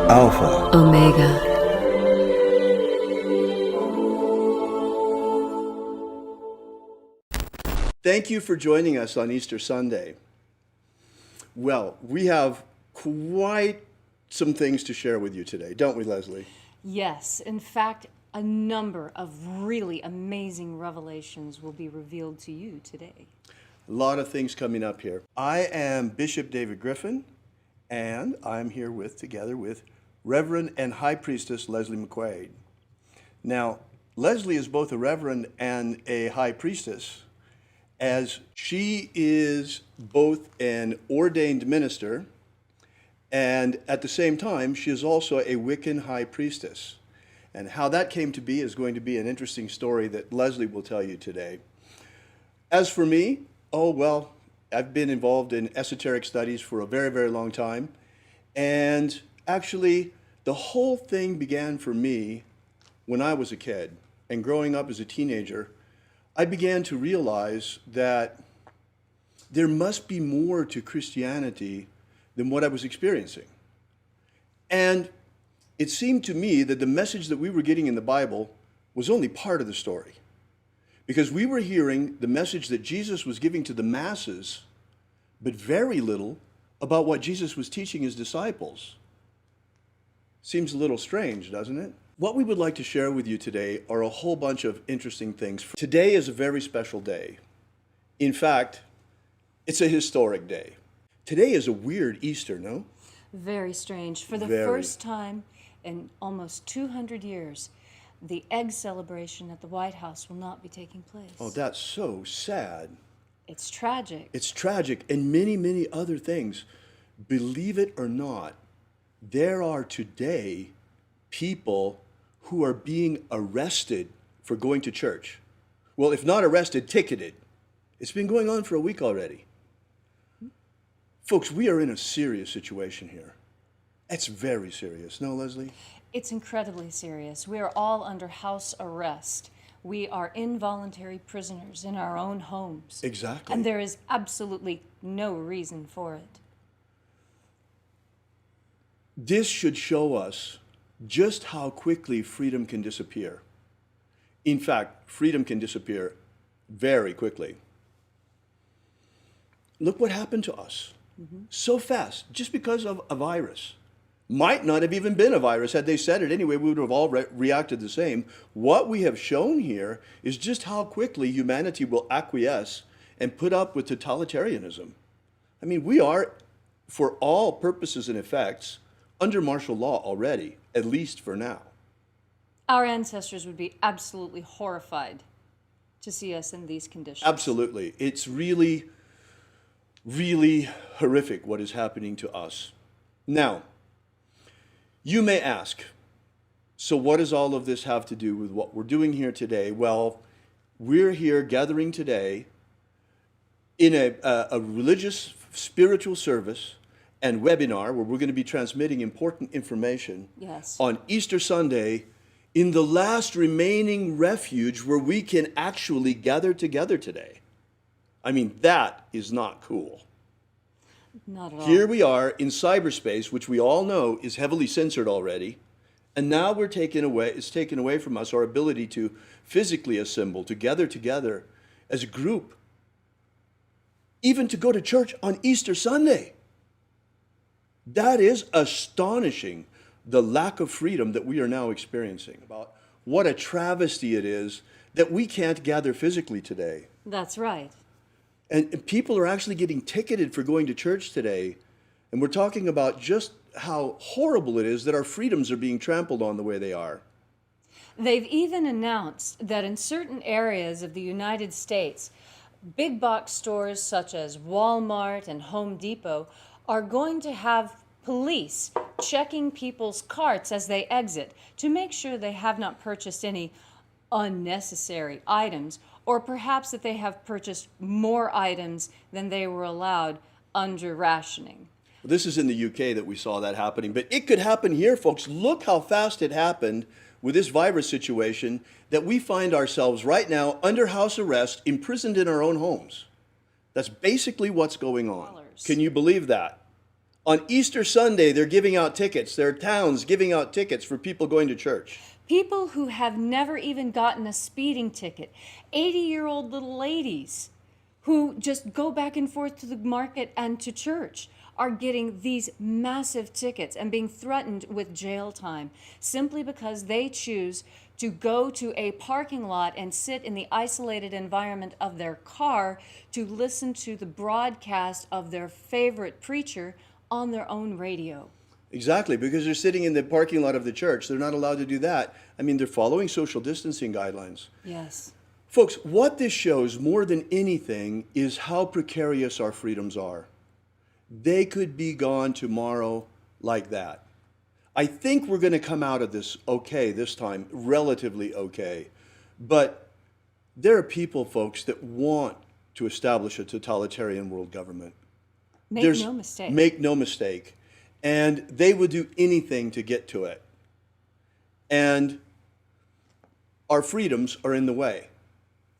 Alpha. Omega. Thank you for joining us on Easter Sunday. Well, we have quite some things to share with you today, don't we, Leslie? Yes, in fact, a number of really amazing revelations will be revealed to you today. A lot of things coming up here. I am Bishop David Griffin, and I'm here together with Reverend and High Priestess Leslie McQuaid. Now, Leslie is both a Reverend and a High Priestess, as she is both an ordained minister, and at the same time, she is also a Wiccan High Priestess. And how that came to be is going to be an interesting story that Leslie will tell you today. As for me, I've been involved in esoteric studies for a very, very long time. And actually, the whole thing began for me when I was a kid. And growing up as a teenager, I began to realize that there must be more to Christianity than what I was experiencing. And it seemed to me that the message that we were getting in the Bible was only part of the story. Because we were hearing the message that Jesus was giving to the masses, but very little about what Jesus was teaching his disciples. Seems a little strange, doesn't it? What we would like to share with you today are a whole bunch of interesting things. Today is a very special day. In fact, it's a historic day. Today is a weird Easter, no? Very strange. For the first time in almost 200 years, the egg celebration at the White House will not be taking place. Oh, that's so sad. It's tragic. It's tragic, and many, many other things. Believe it or not, there are today people who are being arrested for going to church. Well, if not arrested, ticketed. It's been going on for a week already. Folks, we are in a serious situation here. It's very serious. No, Leslie? It's incredibly serious. We are all under house arrest. We are involuntary prisoners in our own homes. Exactly. And there is absolutely no reason for it. This should show us just how quickly freedom can disappear. In fact, freedom can disappear very quickly. Look what happened to us. So fast, just because of a virus. Might not have even been a virus. Had they said it anyway, we would have all reacted the same. What we have shown here is just how quickly humanity will acquiesce and put up with totalitarianism. I mean, we are, for all purposes and effects, under martial law already, at least for now. Our ancestors would be absolutely horrified to see us in these conditions. Absolutely. It's really, really horrific what is happening to us. Now, you may ask, so what does all of this have to do with what we're doing here today? Well, we're here gathering today in a religious, spiritual service and webinar where we're going to be transmitting important information on Easter Sunday in the last remaining refuge where we can actually gather together today. I mean, that is not cool. Not at all. Here we are in cyberspace, which we all know is heavily censored already, and now it's taken away from us our ability to physically assemble, to gather together as a group, even to go to church on Easter Sunday. That is astonishing, the lack of freedom that we are now experiencing. About what a travesty it is that we can't gather physically today. That's right. And people are actually getting ticketed for going to church today. And we're talking about just how horrible it is that our freedoms are being trampled on the way they are. They've even announced that in certain areas of the United States, big box stores such as Walmart and Home Depot are going to have police checking people's carts as they exit to make sure they have not purchased any unnecessary items, or perhaps that they have purchased more items than they were allowed under rationing. This is in the UK that we saw that happening, but it could happen here, folks. Look how fast it happened with this virus situation that we find ourselves right now under house arrest, imprisoned in our own homes. That's basically what's going on. Can you believe that? On Easter Sunday, they're giving out tickets. There are towns giving out tickets for people going to church. People who have never even gotten a speeding ticket, 80-year-old little ladies who just go back and forth to the market and to church are getting these massive tickets and being threatened with jail time simply because they choose to go to a parking lot and sit in the isolated environment of their car to listen to the broadcast of their favorite preacher on their own radio. Exactly, because they're sitting in the parking lot of the church. They're not allowed to do that. I mean, they're following social distancing guidelines. Yes. Folks, what this shows more than anything is how precarious our freedoms are. They could be gone tomorrow like that. I think we're going to come out of this okay this time, relatively okay. But there are people, folks, that want to establish a totalitarian world government. Make no mistake. Make no mistake. And they would do anything to get to it. And our freedoms are in the way.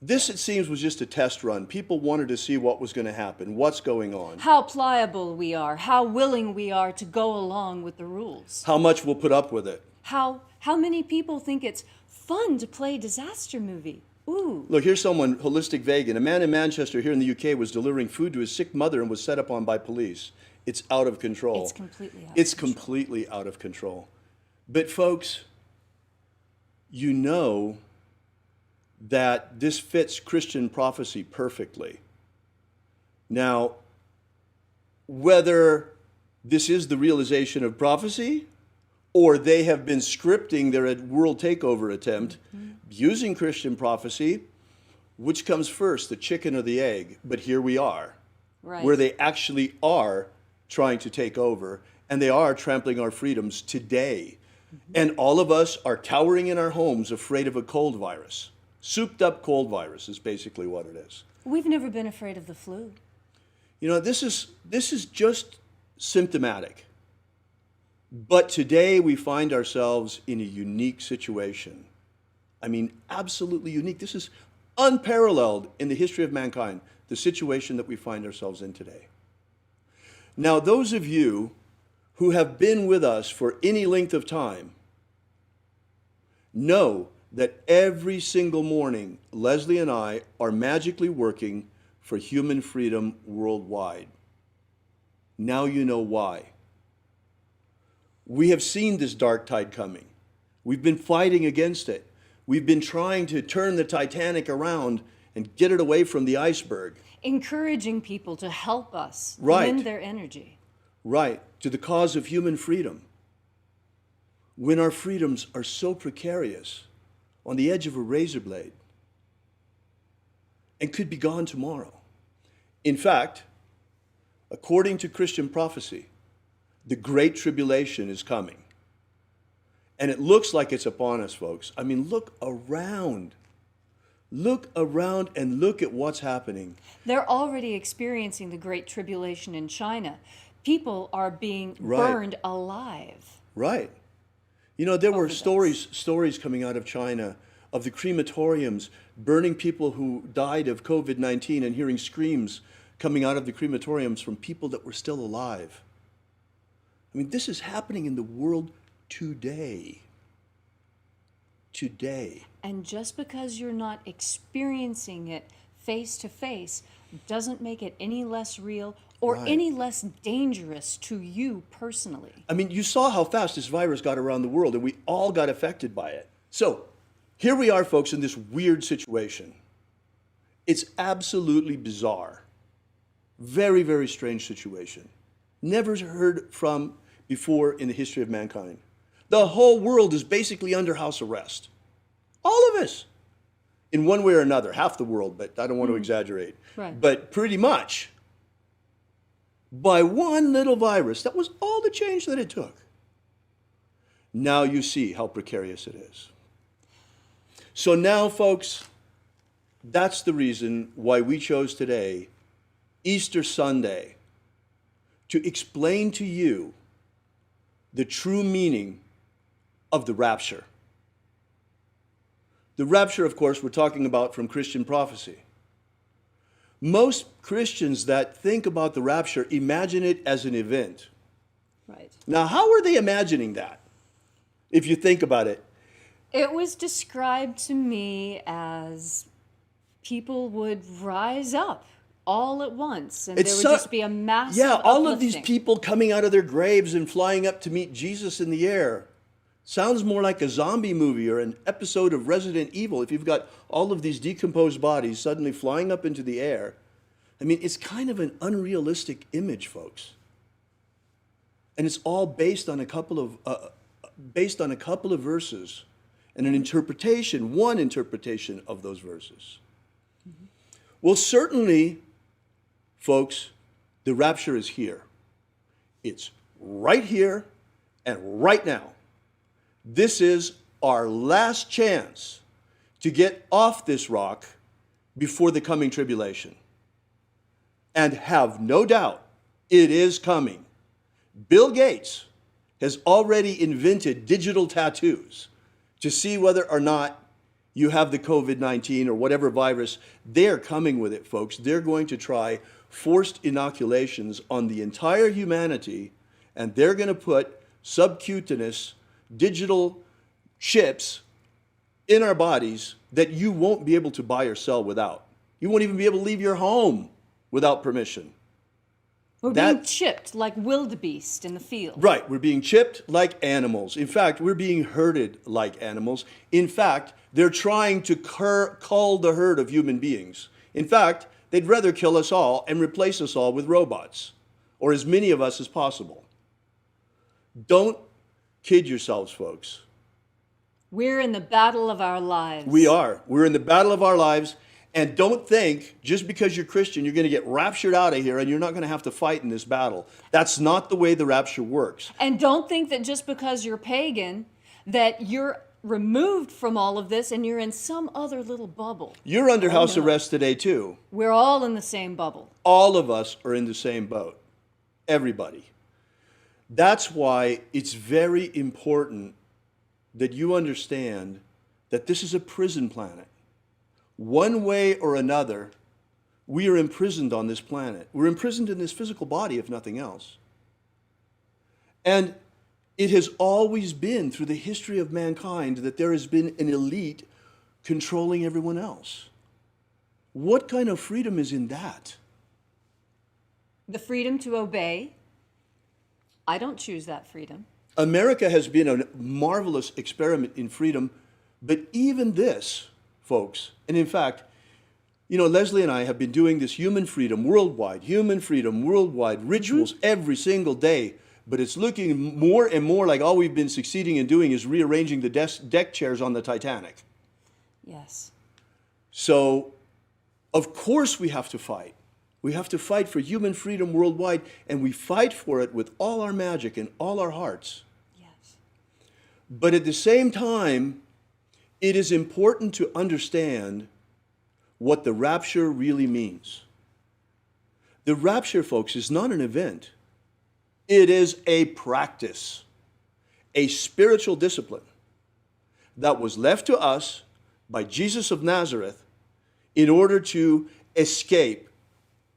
This, it seems, was just a test run. People wanted to see what was going to happen, what's going on. How pliable we are, how willing we are to go along with the rules. How much we'll put up with it. How many people think it's fun to play disaster movie? Ooh. Look, here's someone, holistic vegan. A man in Manchester here in the UK was delivering food to his sick mother and was set upon by police. It's out of control. It's completely out of It's control. completely out of control. But folks, you know that this fits Christian prophecy perfectly. Now, whether this is the realization of prophecy or they have been scripting their world takeover attempt using Christian prophecy, which comes first, the chicken or the egg? But here we are, Right. where they actually are trying to take over, and they are trampling our freedoms today. And all of us are cowering in our homes afraid of a cold virus. Souped up cold virus is basically what it is. We've never been afraid of the flu. You know, this is just symptomatic. But today we find ourselves in a unique situation. I mean, absolutely unique. This is unparalleled in the history of mankind, the situation that we find ourselves in today. Now, those of you who have been with us for any length of time know that every single morning, Leslie and I are magically working for human freedom worldwide. Now you know why. We have seen this dark tide coming. We've been fighting against it. We've been trying to turn the Titanic around and get it away from the iceberg. Encouraging people to help us Right. lend their energy. Right, to the cause of human freedom. When our freedoms are so precarious, on the edge of a razor blade, and could be gone tomorrow. In fact, according to Christian prophecy, the Great Tribulation is coming. And it looks like it's upon us, folks. I mean, look around. Look around and look at what's happening. They're already experiencing the Great Tribulation in China. People are being Right. burned alive. Right. You know, there were Overdose. stories coming out of China of the crematoriums burning people who died of COVID-19 and hearing screams coming out of the crematoriums from people that were still alive. I mean, this is happening in the world today. Today. And just because you're not experiencing it face to face doesn't make it any less real or Right. any less dangerous to you personally. I mean, you saw how fast this virus got around the world, and we all got affected by it. So, here we are, folks, in this weird situation. It's absolutely bizarre. Very, very strange situation. Never heard from before in the history of mankind. The whole world is basically under house arrest. All of us. In one way or another. Half the world, but I don't want to exaggerate. Right. But pretty much. By one little virus. That was all the change that it took. Now you see how precarious it is. So now, folks, that's the reason why we chose today, Easter Sunday, to explain to you the true meaning of the rapture. The rapture, of course, we're talking about from Christian prophecy. Most Christians that think about the rapture imagine it as an event. Right. Now, how are they imagining that? If you think about it. It was described to me as people would rise up all at once, and there would just be a massive all of these uplifting. people coming out of their graves and flying up to meet Jesus in the air. Sounds more like a zombie movie or an episode of Resident Evil if you've got all of these decomposed bodies suddenly flying up into the air. I mean, it's kind of an unrealistic image, folks. And it's all based on a couple of verses and an interpretation, one interpretation of those verses. Mm-hmm. Well, certainly, folks, the rapture is here. It's right here and right now. This is our last chance to get off this rock before the coming tribulation. And have no doubt, it is coming. Bill Gates has already invented digital tattoos to see whether or not you have the COVID-19 or whatever virus. They're coming with it, folks. They're going to try forced inoculations on the entire humanity, and they're going to put subcutaneous digital chips in our bodies that you won't be able to buy or sell without. You won't even be able to leave your home without permission. We're being chipped like wildebeest in the field. Right, we're being chipped like animals. In fact, we're being herded like animals. In fact, they're trying to cull the herd of human beings. In fact, they'd rather kill us all and replace us all with robots, or as many of us as possible. Don't kid yourselves, folks. We're in the battle of our lives. We are. We're in the battle of our lives. And don't think, just because you're Christian, you're going to get raptured out of here and you're not going to have to fight in this battle. That's not the way the rapture works. And don't think that just because you're pagan, that you're removed from all of this and you're in some other little bubble. You're under house arrest today, too. We're all in the same bubble. All of us are in the same boat. Everybody. That's why it's very important that you understand that this is a prison planet. One way or another, we are imprisoned on this planet. We're imprisoned in this physical body, if nothing else. And it has always been through the history of mankind that there has been an elite controlling everyone else. What kind of freedom is in that? The freedom to obey. I don't choose that freedom. America has been a marvelous experiment in freedom, but even this, folks, and in fact, you know, Leslie and I have been doing this human freedom worldwide rituals every single day, but it's looking more and more like all we've been succeeding in doing is rearranging the deck chairs on the Titanic. Yes. So, of course we have to fight. We have to fight for human freedom worldwide, and we fight for it with all our magic and all our hearts. Yes. But at the same time, it is important to understand what the rapture really means. The rapture, folks, is not an event. It is a practice, a spiritual discipline that was left to us by Jesus of Nazareth in order to escape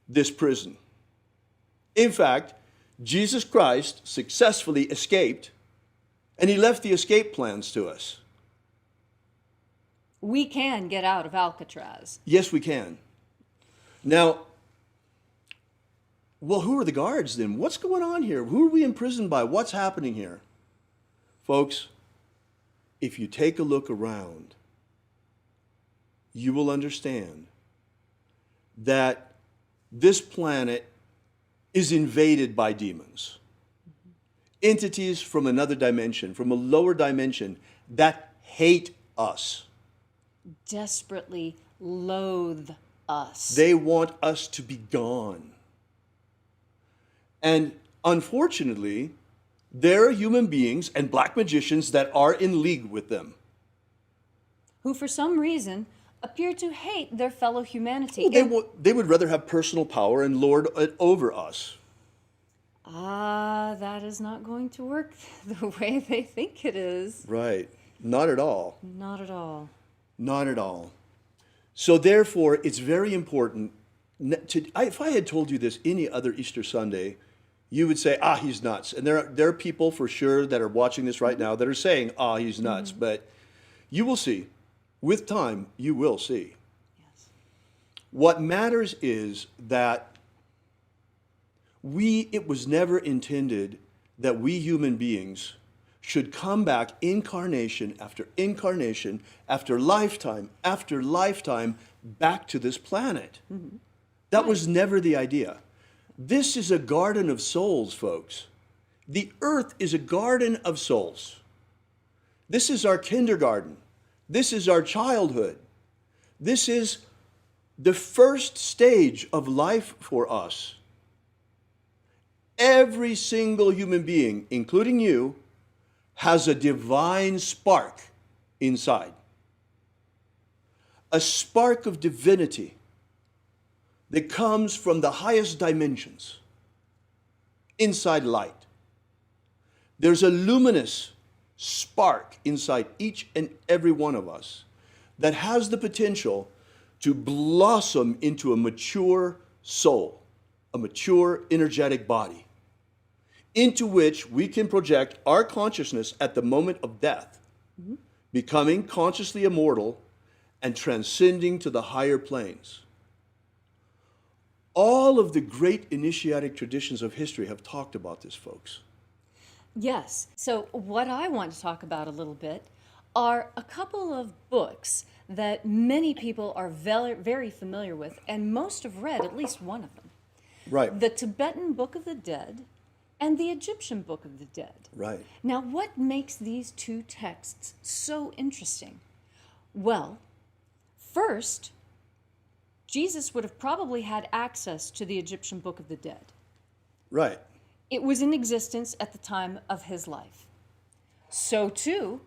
this prison. In fact, Jesus Christ successfully escaped, and he left the escape plans to us. We can get out of Alcatraz. Yes, we can. Now, well, who are the guards then? What's going on here? Who are we imprisoned by? What's happening here? Folks, if you take a look around, you will understand that this planet is invaded by demons. Entities from another dimension, from a lower dimension, that hate us. Desperately loathe us. They want us to be gone. And unfortunately, there are human beings and black magicians that are in league with them. Who, for some reason, appear to hate their fellow humanity. They would rather have personal power and lord it over us. That is not going to work the way they think it is. Right. Not at all. Not at all. Not at all. So therefore, it's very important. If I had told you this any other Easter Sunday, you would say, he's nuts. And there are people for sure that are watching this right now that are saying, he's nuts. But you will see. With time, you will see. Yes. What matters is that it was never intended that we human beings should come back incarnation after lifetime back to this planet. That was never the idea. This is a garden of souls, folks. The earth is a garden of souls. This is our kindergarten. This is our childhood. This is the first stage of life for us. Every single human being, including you, has a divine spark inside. A spark of divinity that comes from the highest dimensions, inside light. There's a luminous spark inside each and every one of us that has the potential to blossom into a mature soul, a mature energetic body, into which we can project our consciousness at the moment of death, becoming consciously immortal and transcending to the higher planes. All of the great initiatic traditions of history have talked about this, folks. Yes. So what I want to talk about a little bit are a couple of books that many people are very, very familiar with, and most have read at least one of them. Right. The Tibetan Book of the Dead and the Egyptian Book of the Dead. Right. Now, what makes these two texts so interesting? Well, first, Jesus would have probably had access to the Egyptian Book of the Dead. Right. It was in existence at the time of his life. So too,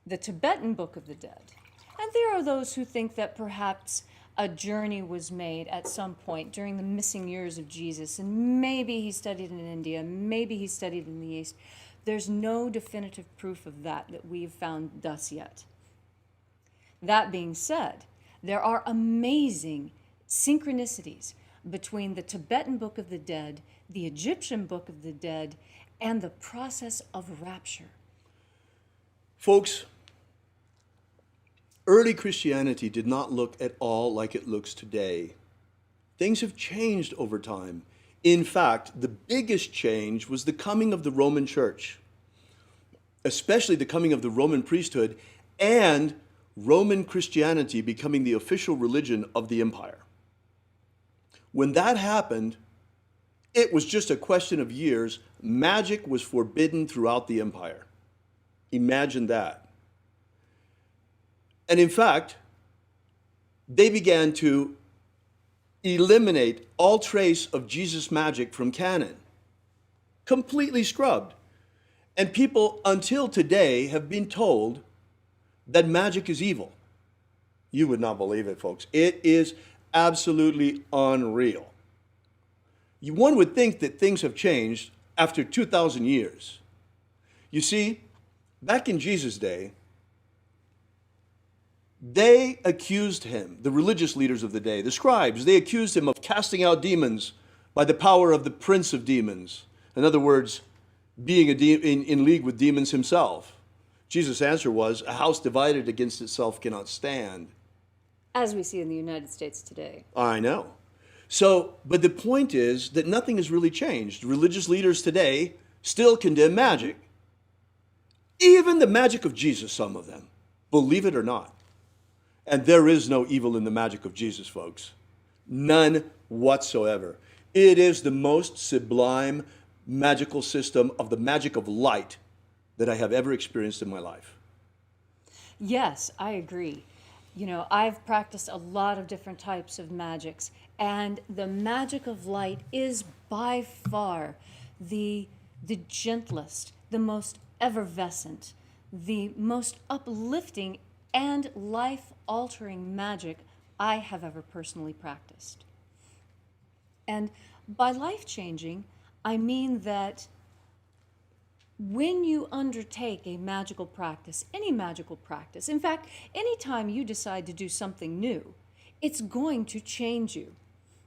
the Tibetan Book of the Dead. And there are those who think that perhaps a journey was made at some point during the missing years of Jesus, and maybe he studied in India, maybe he studied in the East. There's no definitive proof of that we've found thus yet. That being said, there are amazing synchronicities between the Tibetan Book of the Dead, the Egyptian Book of the Dead, and the process of rapture. Folks, early Christianity did not look at all like it looks today. Things have changed over time. In fact, the biggest change was the coming of the Roman Church, especially the coming of the Roman priesthood and Roman Christianity becoming the official religion of the empire. When that happened, it was just a question of years. Magic was forbidden throughout the empire. Imagine that. And in fact, they began to eliminate all trace of Jesus' magic from canon, completely scrubbed. And people until today have been told that magic is evil. You would not believe it, folks. It is absolutely unreal. One would think that things have changed after 2,000 years. You see, back in Jesus' day, they accused him, the religious leaders of the day, the scribes, they accused him of casting out demons by the power of the prince of demons. In other words, being in league with demons himself. Jesus' answer was, a house divided against itself cannot stand. As we see in the United States today. I know. So, but the point is that nothing has really changed. Religious leaders today still condemn magic. Even the magic of Jesus, some of them, believe it or not. And there is no evil in the magic of Jesus, folks. None whatsoever. It is the most sublime magical system of the magic of light that I have ever experienced in my life. Yes, I agree. You know, I've practiced a lot of different types of magics, and the magic of light is by far the gentlest, the most effervescent, the most uplifting and life-altering magic I have ever personally practiced. And by life-changing, I mean that when you undertake a magical practice, any magical practice, in fact, anytime you decide to do something new, it's going to change you.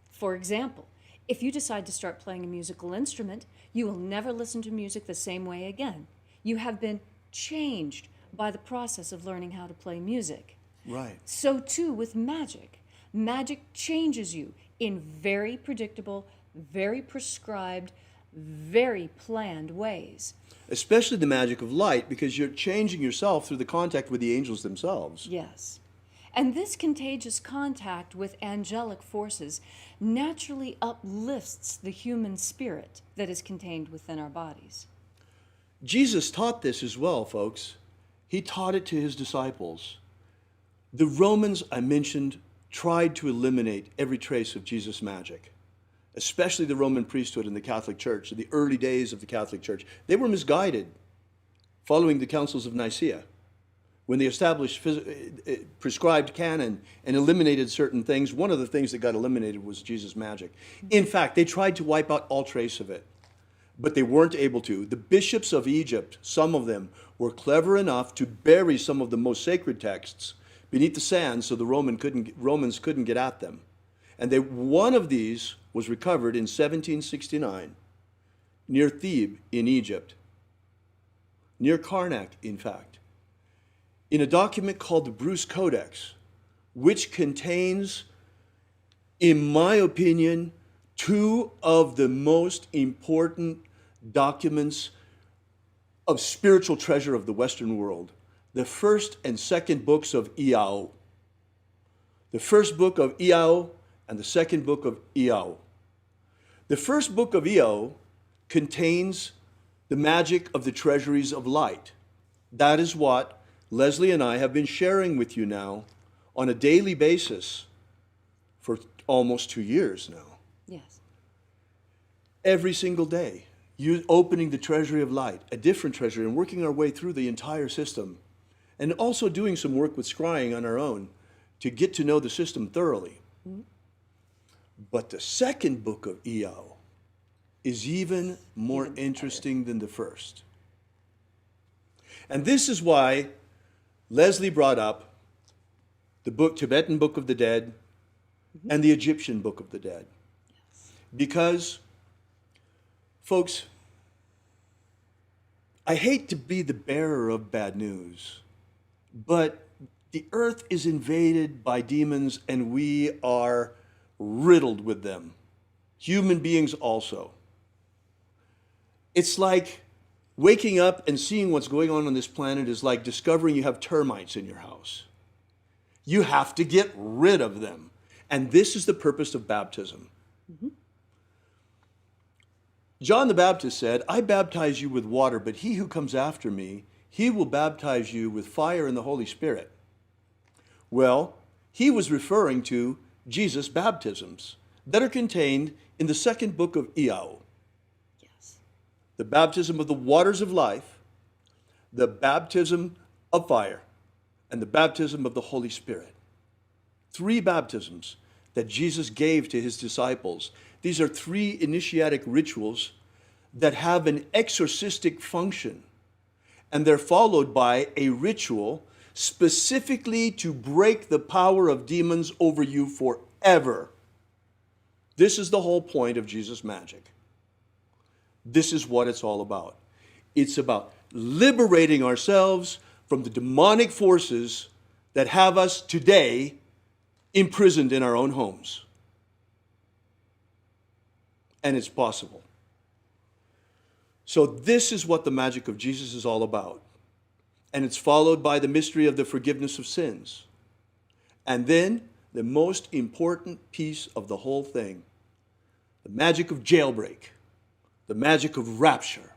For example, If you decide to start playing a musical instrument, you will never listen to music the same way again. You have been changed by the process of learning how to play music. Right. So too with magic. Magic changes you in very predictable, very prescribed, very planned ways. Especially the magic of light, because you're changing yourself through the contact with the angels themselves. Yes. And this contagious contact with angelic forces naturally uplifts the human spirit that is contained within our bodies. Jesus taught this as well, folks. He taught it to his disciples. The Romans, I mentioned, tried to eliminate every trace of Jesus' magic, especially the Roman priesthood and the Catholic Church, in the early days of the Catholic Church. They were misguided following the councils of Nicaea, when they established prescribed canon and eliminated certain things. One of the things that got eliminated was Jesus' magic. In fact, they tried to wipe out all trace of it, but they weren't able to. The bishops of Egypt, some of them, were clever enough to bury some of the most sacred texts beneath the sand so the Romans couldn't get at them. And one of these was recovered in 1769 near Thebes in Egypt, near Karnak, in fact, in a document called the Bruce Codex, which contains, in my opinion, two of the most important documents of spiritual treasure of the Western world. The first and second books of Iao. The first book of Iao and the second book of Iao. The first book of Iao contains the magic of the treasuries of light. That is what Leslie and I have been sharing with you now on a daily basis for almost 2 years now. Yes. Every single day, you opening the treasury of light, a different treasury, and working our way through the entire system. And also doing some work with scrying on our own to get to know the system thoroughly. Mm-hmm. But the second book of Iao is even more interesting than the first. And this is why Leslie brought up the Tibetan Book of the Dead and the Egyptian Book of the Dead. Yes. Because, folks, I hate to be the bearer of bad news, but the earth is invaded by demons and we are riddled with them. Human beings also. It's like waking up and seeing what's going on this planet is like discovering you have termites in your house. You have to get rid of them. And this is the purpose of baptism. Mm-hmm. John the Baptist said, I baptize you with water, but he who comes after me, he will baptize you with fire and the Holy Spirit. Well, he was referring to Jesus' baptisms that are contained in the second book of Iao. Yes. The baptism of the waters of life, the baptism of fire, and the baptism of the Holy Spirit. 3 baptisms that Jesus gave to his disciples. These are 3 initiatic rituals that have an exorcistic function. And they're followed by a ritual specifically to break the power of demons over you forever. This is the whole point of Jesus' magic. This is what it's all about. It's about liberating ourselves from the demonic forces that have us today imprisoned in our own homes. And it's possible. So this is what the magic of Jesus is all about. And it's followed by the mystery of the forgiveness of sins. And then the most important piece of the whole thing, the magic of jailbreak, the magic of rapture,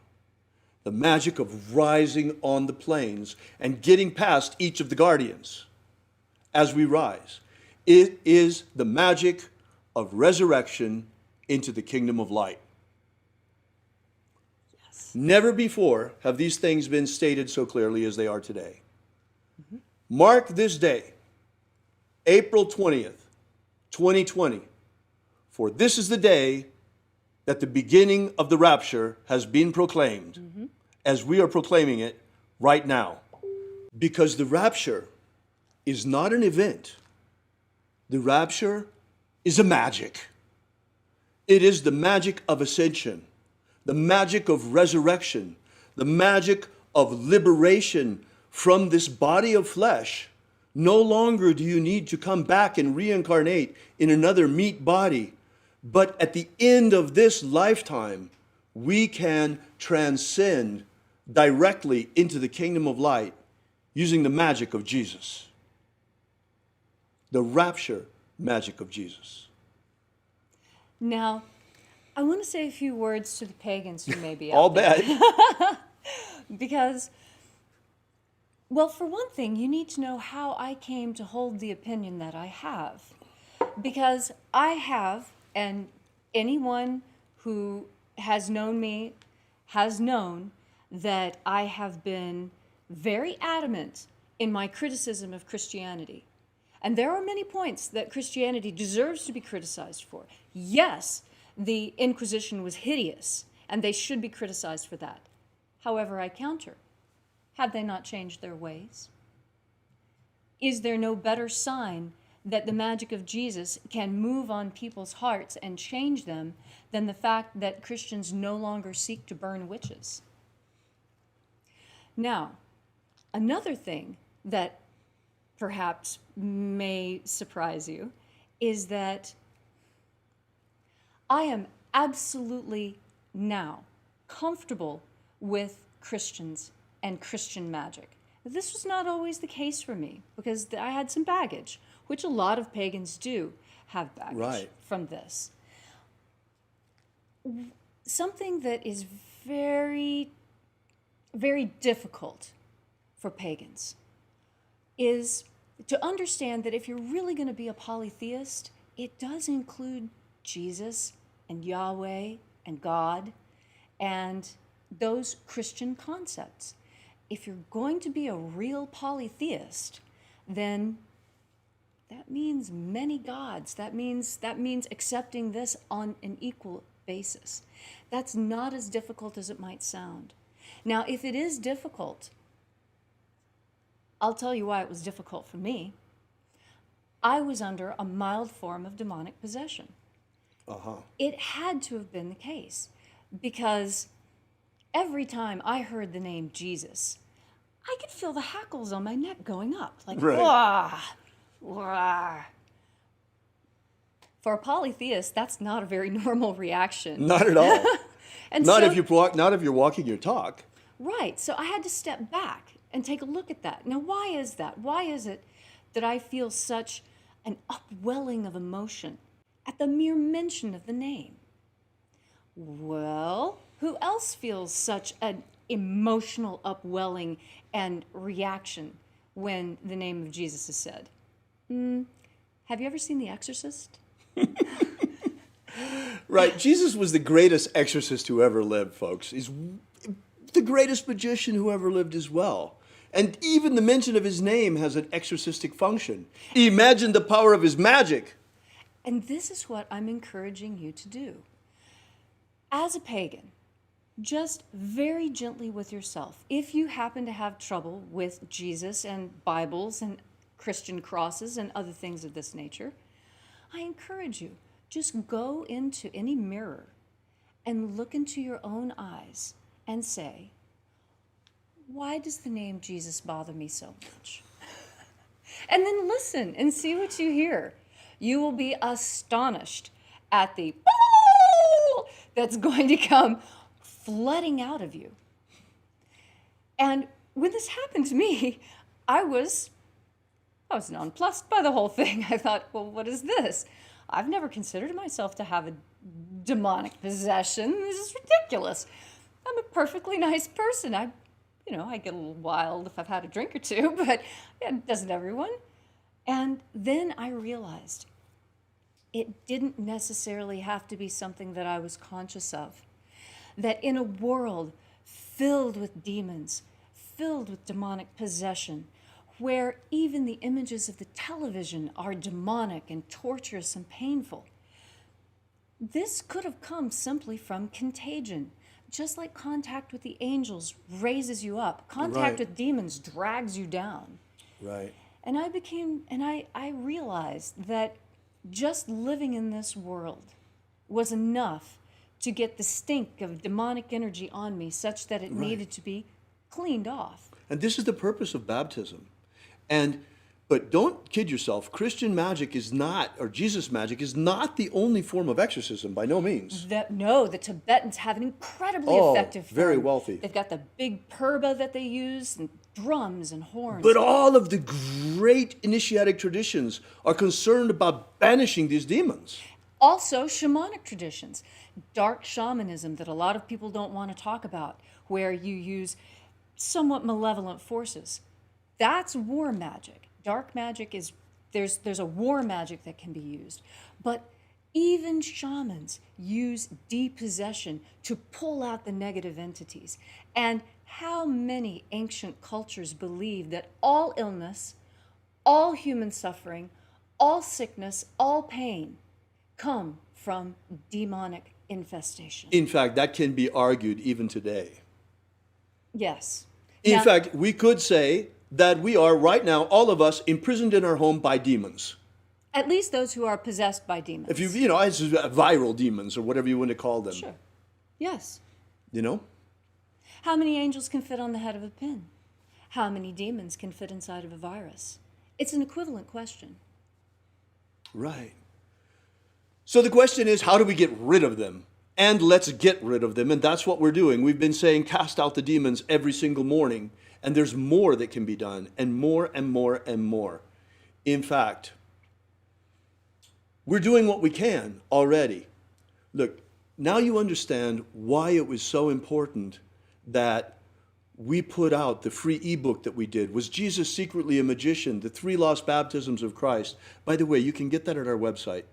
the magic of rising on the plains and getting past each of the guardians as we rise. It is the magic of resurrection into the kingdom of light. Yes. Never before have these things been stated so clearly as they are today. Mm-hmm. Mark this day, April 20th, 2020, for this is the day that the beginning of the rapture has been proclaimed, mm-hmm. as we are proclaiming it right now. Because the rapture is not an event. The rapture is a magic. It is the magic of ascension, the magic of resurrection, the magic of liberation from this body of flesh. No longer do you need to come back and reincarnate in another meat body. But at the end of this lifetime, we can transcend directly into the kingdom of light using the magic of Jesus. The rapture magic of Jesus. Now, I want to say a few words to the pagans who may be out I'll there. bet. Because, well, for one thing, you need to know how I came to hold the opinion that I have. Because I have, and anyone who has known me has known that I have been very adamant in my criticism of Christianity. And there are many points that Christianity deserves to be criticized for. Yes, the Inquisition was hideous, and they should be criticized for that. However, I counter. Have they not changed their ways? Is there no better sign that the magic of Jesus can move on people's hearts and change them than the fact that Christians no longer seek to burn witches? Now, another thing that perhaps may surprise you is that I am absolutely now comfortable with Christians and Christian magic. This was not always the case for me because I had some baggage, which a lot of pagans do have baggage from this. Something that is very, very difficult for pagans is to understand that if you're really going to be a polytheist, it does include Jesus and Yahweh and God and those Christian concepts. If you're going to be a real polytheist, then that means many gods. That means accepting this on an equal basis. That's not as difficult as it might sound. Now, if it is difficult, I'll tell you why it was difficult for me. I was under a mild form of demonic possession. It had to have been the case because every time I heard the name Jesus, I could feel the hackles on my neck going up, like, wah, wah. For a polytheist, that's not a very normal reaction. Not at all. And not so, if you're walking your talk. Right. So I had to step back and take a look at that. Now, why is that? Why is it that I feel such an upwelling of emotion at the mere mention of the name? Well, who else feels such an emotional upwelling and reaction when the name of Jesus is said? Have you ever seen The Exorcist? Right. Jesus was the greatest exorcist who ever lived, folks. He's the greatest magician who ever lived as well. And even the mention of his name has an exorcistic function. Imagine the power of his magic. And this is what I'm encouraging you to do. As a pagan, just very gently with yourself, if you happen to have trouble with Jesus and Bibles and Christian crosses and other things of this nature, I encourage you, just go into any mirror and look into your own eyes and say, why does the name Jesus bother me so much? And then listen and see what you hear. You will be astonished at the that's going to come flooding out of you. And when this happened to me, I was nonplussed by the whole thing. I thought, well, what is this? I've never considered myself to have a demonic possession. This is ridiculous. I'm a perfectly nice person. I get a little wild if I've had a drink or two, but doesn't everyone? And then I realized it didn't necessarily have to be something that I was conscious of. That in a world filled with demons, filled with demonic possession, where even the images of the television are demonic and torturous and painful, this could have come simply from contagion. Just like contact with the angels raises you up, contact with demons drags you down. Right. And I realized that just living in this world was enough to get the stink of demonic energy on me such that it needed to be cleaned off. And this is the purpose of baptism. But don't kid yourself. Christian magic is not, or Jesus magic is not the only form of exorcism, by no means. No, the Tibetans have an incredibly effective form. Very wealthy. They've got the big purba that they use, and drums and horns. But all of the great initiatic traditions are concerned about banishing these demons. Also, shamanic traditions, dark shamanism that a lot of people don't want to talk about, where you use somewhat malevolent forces. That's war magic. Dark magic is, there's a war magic that can be used. But even shamans use depossession to pull out the negative entities. And how many ancient cultures believe that all illness, all human suffering, all sickness, all pain come from demonic infestation? In fact, that can be argued even today. Yes. In Now, fact, we could say that we are right now, all of us, imprisoned in our home by demons. at least those who are possessed by demons. If it's viral demons or whatever you want to call them. Sure. Yes. You know? How many angels can fit on the head of a pin? How many demons can fit inside of a virus? It's an equivalent question. Right. So the question is, how do we get rid of them? And let's get rid of them. And that's what we're doing. We've been saying, cast out the demons every single morning. And there's more that can be done, and more and more and more. In fact, we're doing what we can already. Look, now you understand why it was so important that we put out the free ebook that we did. Was Jesus secretly a magician? The 3 lost baptisms of Christ. By the way, you can get that at our website.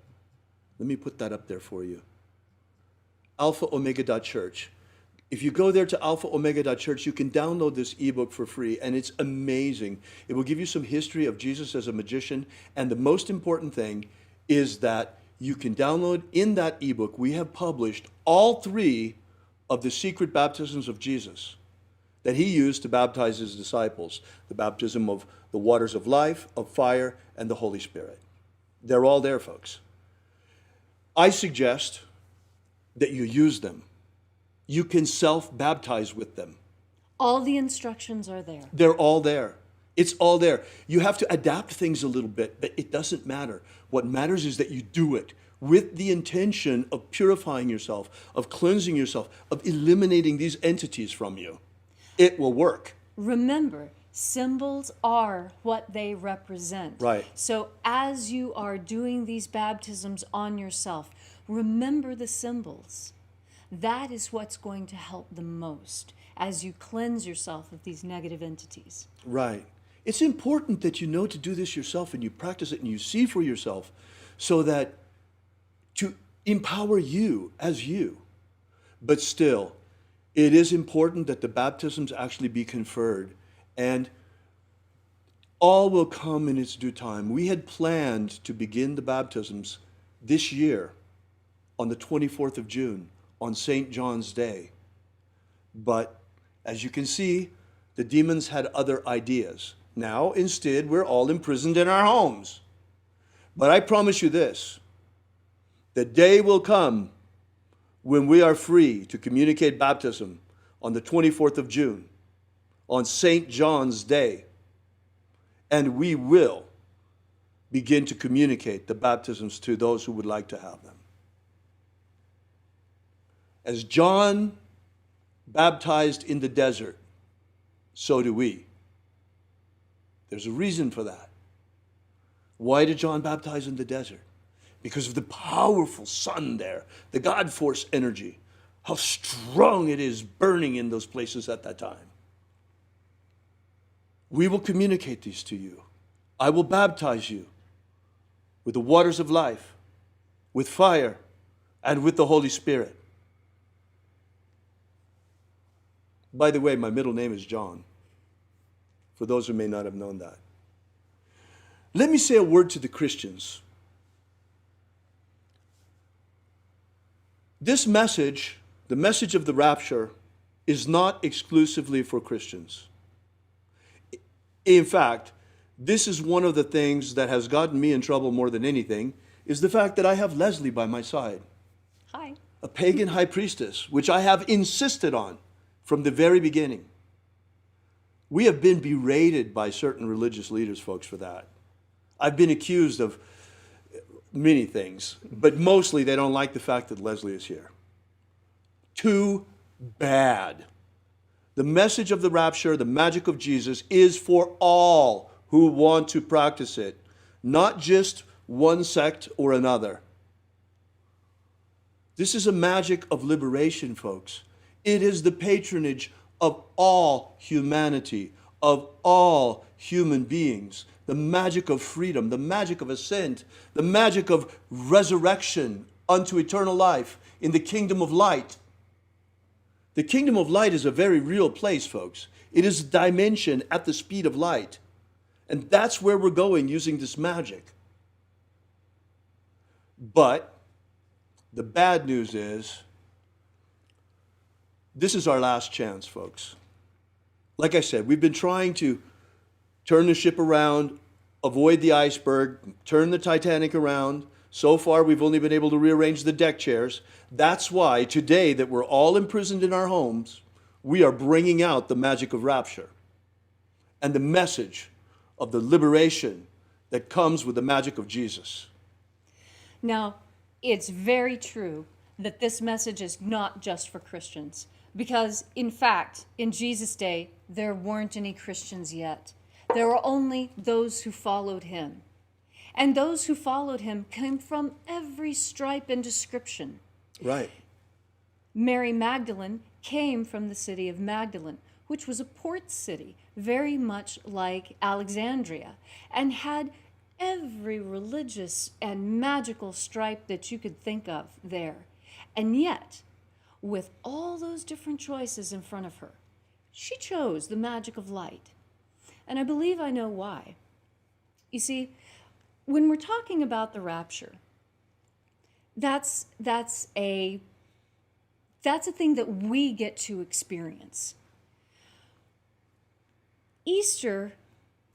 Let me put that up there for you. alphaomega.church. If you go there to alphaomega.church, you can download this ebook for free, and it's amazing. It will give you some history of Jesus as a magician, and the most important thing is that you can download in that ebook. We have published all 3 of the secret baptisms of Jesus that he used to baptize his disciples. The baptism of the waters of life, of fire, and the Holy Spirit. They're all there, folks. I suggest that you use them. You can self-baptize with them. All the instructions are there. They're all there. It's all there. You have to adapt things a little bit, but it doesn't matter. What matters is that you do it with the intention of purifying yourself, of cleansing yourself, of eliminating these entities from you. It will work. Remember, symbols are what they represent. Right. So as you are doing these baptisms on yourself, remember the symbols. That is what's going to help the most as you cleanse yourself of these negative entities. Right. It's important that you know to do this yourself and you practice it and you see for yourself so that to empower you as you. But still, it is important that the baptisms actually be conferred, and all will come in its due time. We had planned to begin the baptisms this year on the 24th of June, on St. John's Day. But as you can see, the demons had other ideas. Now, instead, we're all imprisoned in our homes. But I promise you this, the day will come when we are free to communicate baptism on the 24th of June, on St. John's Day. And we will begin to communicate the baptisms to those who would like to have them. As John baptized in the desert, so do we. There's a reason for that. Why did John baptize in the desert? Because of the powerful sun there, the God force energy, how strong it is burning in those places at that time. We will communicate these to you. I will baptize you with the waters of life, with fire, and with the Holy Spirit. By the way, my middle name is John, for those who may not have known that. Let me say a word to the Christians. This message, the message of the rapture, is not exclusively for Christians. In fact, this is one of the things that has gotten me in trouble more than anything, is the fact that I have Leslie by my side. Hi. A pagan high priestess, which I have insisted on from the very beginning. We have been berated by certain religious leaders, folks, for that. I've been accused of many things, but mostly they don't like the fact that Leslie is here. Too bad. The message of the rapture, the magic of Jesus, is for all who want to practice it, not just one sect or another. This is a magic of liberation, folks. It is the patronage of all humanity, of all human beings. The magic of freedom, the magic of ascent, the magic of resurrection unto eternal life in the kingdom of light. The kingdom of light is a very real place, folks. It is a dimension at the speed of light. And that's where we're going using this magic. But the bad news is, this is our last chance, folks. Like I said, we've been trying to turn the ship around, avoid the iceberg, turn the Titanic around. So far, we've only been able to rearrange the deck chairs. That's why today that we're all imprisoned in our homes, we are bringing out the magic of rapture and the message of the liberation that comes with the magic of Jesus. Now, it's very true that this message is not just for Christians, because in fact, in Jesus' day, there weren't any Christians yet. There were only those who followed him. And those who followed him came from every stripe and description. Right. Mary Magdalene came from the city of Magdalene, which was a port city, very much like Alexandria, and had every religious and magical stripe that you could think of there. And yet, with all those different choices in front of her, she chose the magic of light. And I believe I know why. You see, when we're talking about the rapture, that's a thing that we get to experience. Easter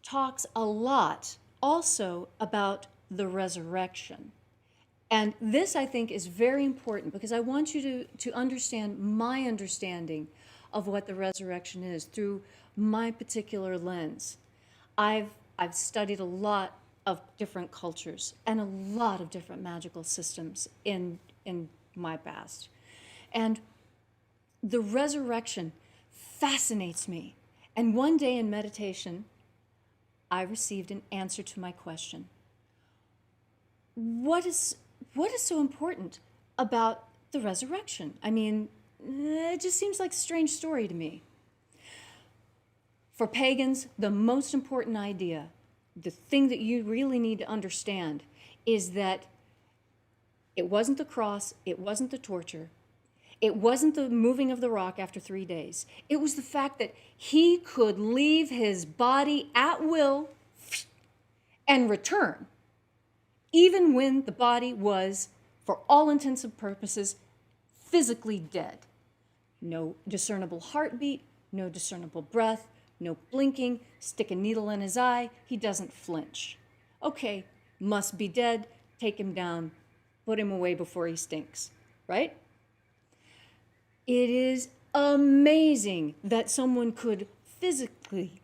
talks a lot also about the resurrection. And this, I think, is very important because I want you to understand my understanding of what the resurrection is through my particular lens. I've studied a lot of different cultures and a lot of different magical systems in my past. And the resurrection fascinates me. And one day in meditation, I received an answer to my question. What is so important about the resurrection? I mean, it just seems like a strange story to me. For pagans, the most important idea, the thing that you really need to understand, is that it wasn't the cross, it wasn't the torture, it wasn't the moving of the rock after 3 days. It was the fact that he could leave his body at will and return, even when the body was, for all intents and purposes, physically dead. No discernible heartbeat, no discernible breath, no blinking, stick a needle in his eye, he doesn't flinch. Okay, must be dead, take him down, put him away before he stinks, right? It is amazing that someone could physically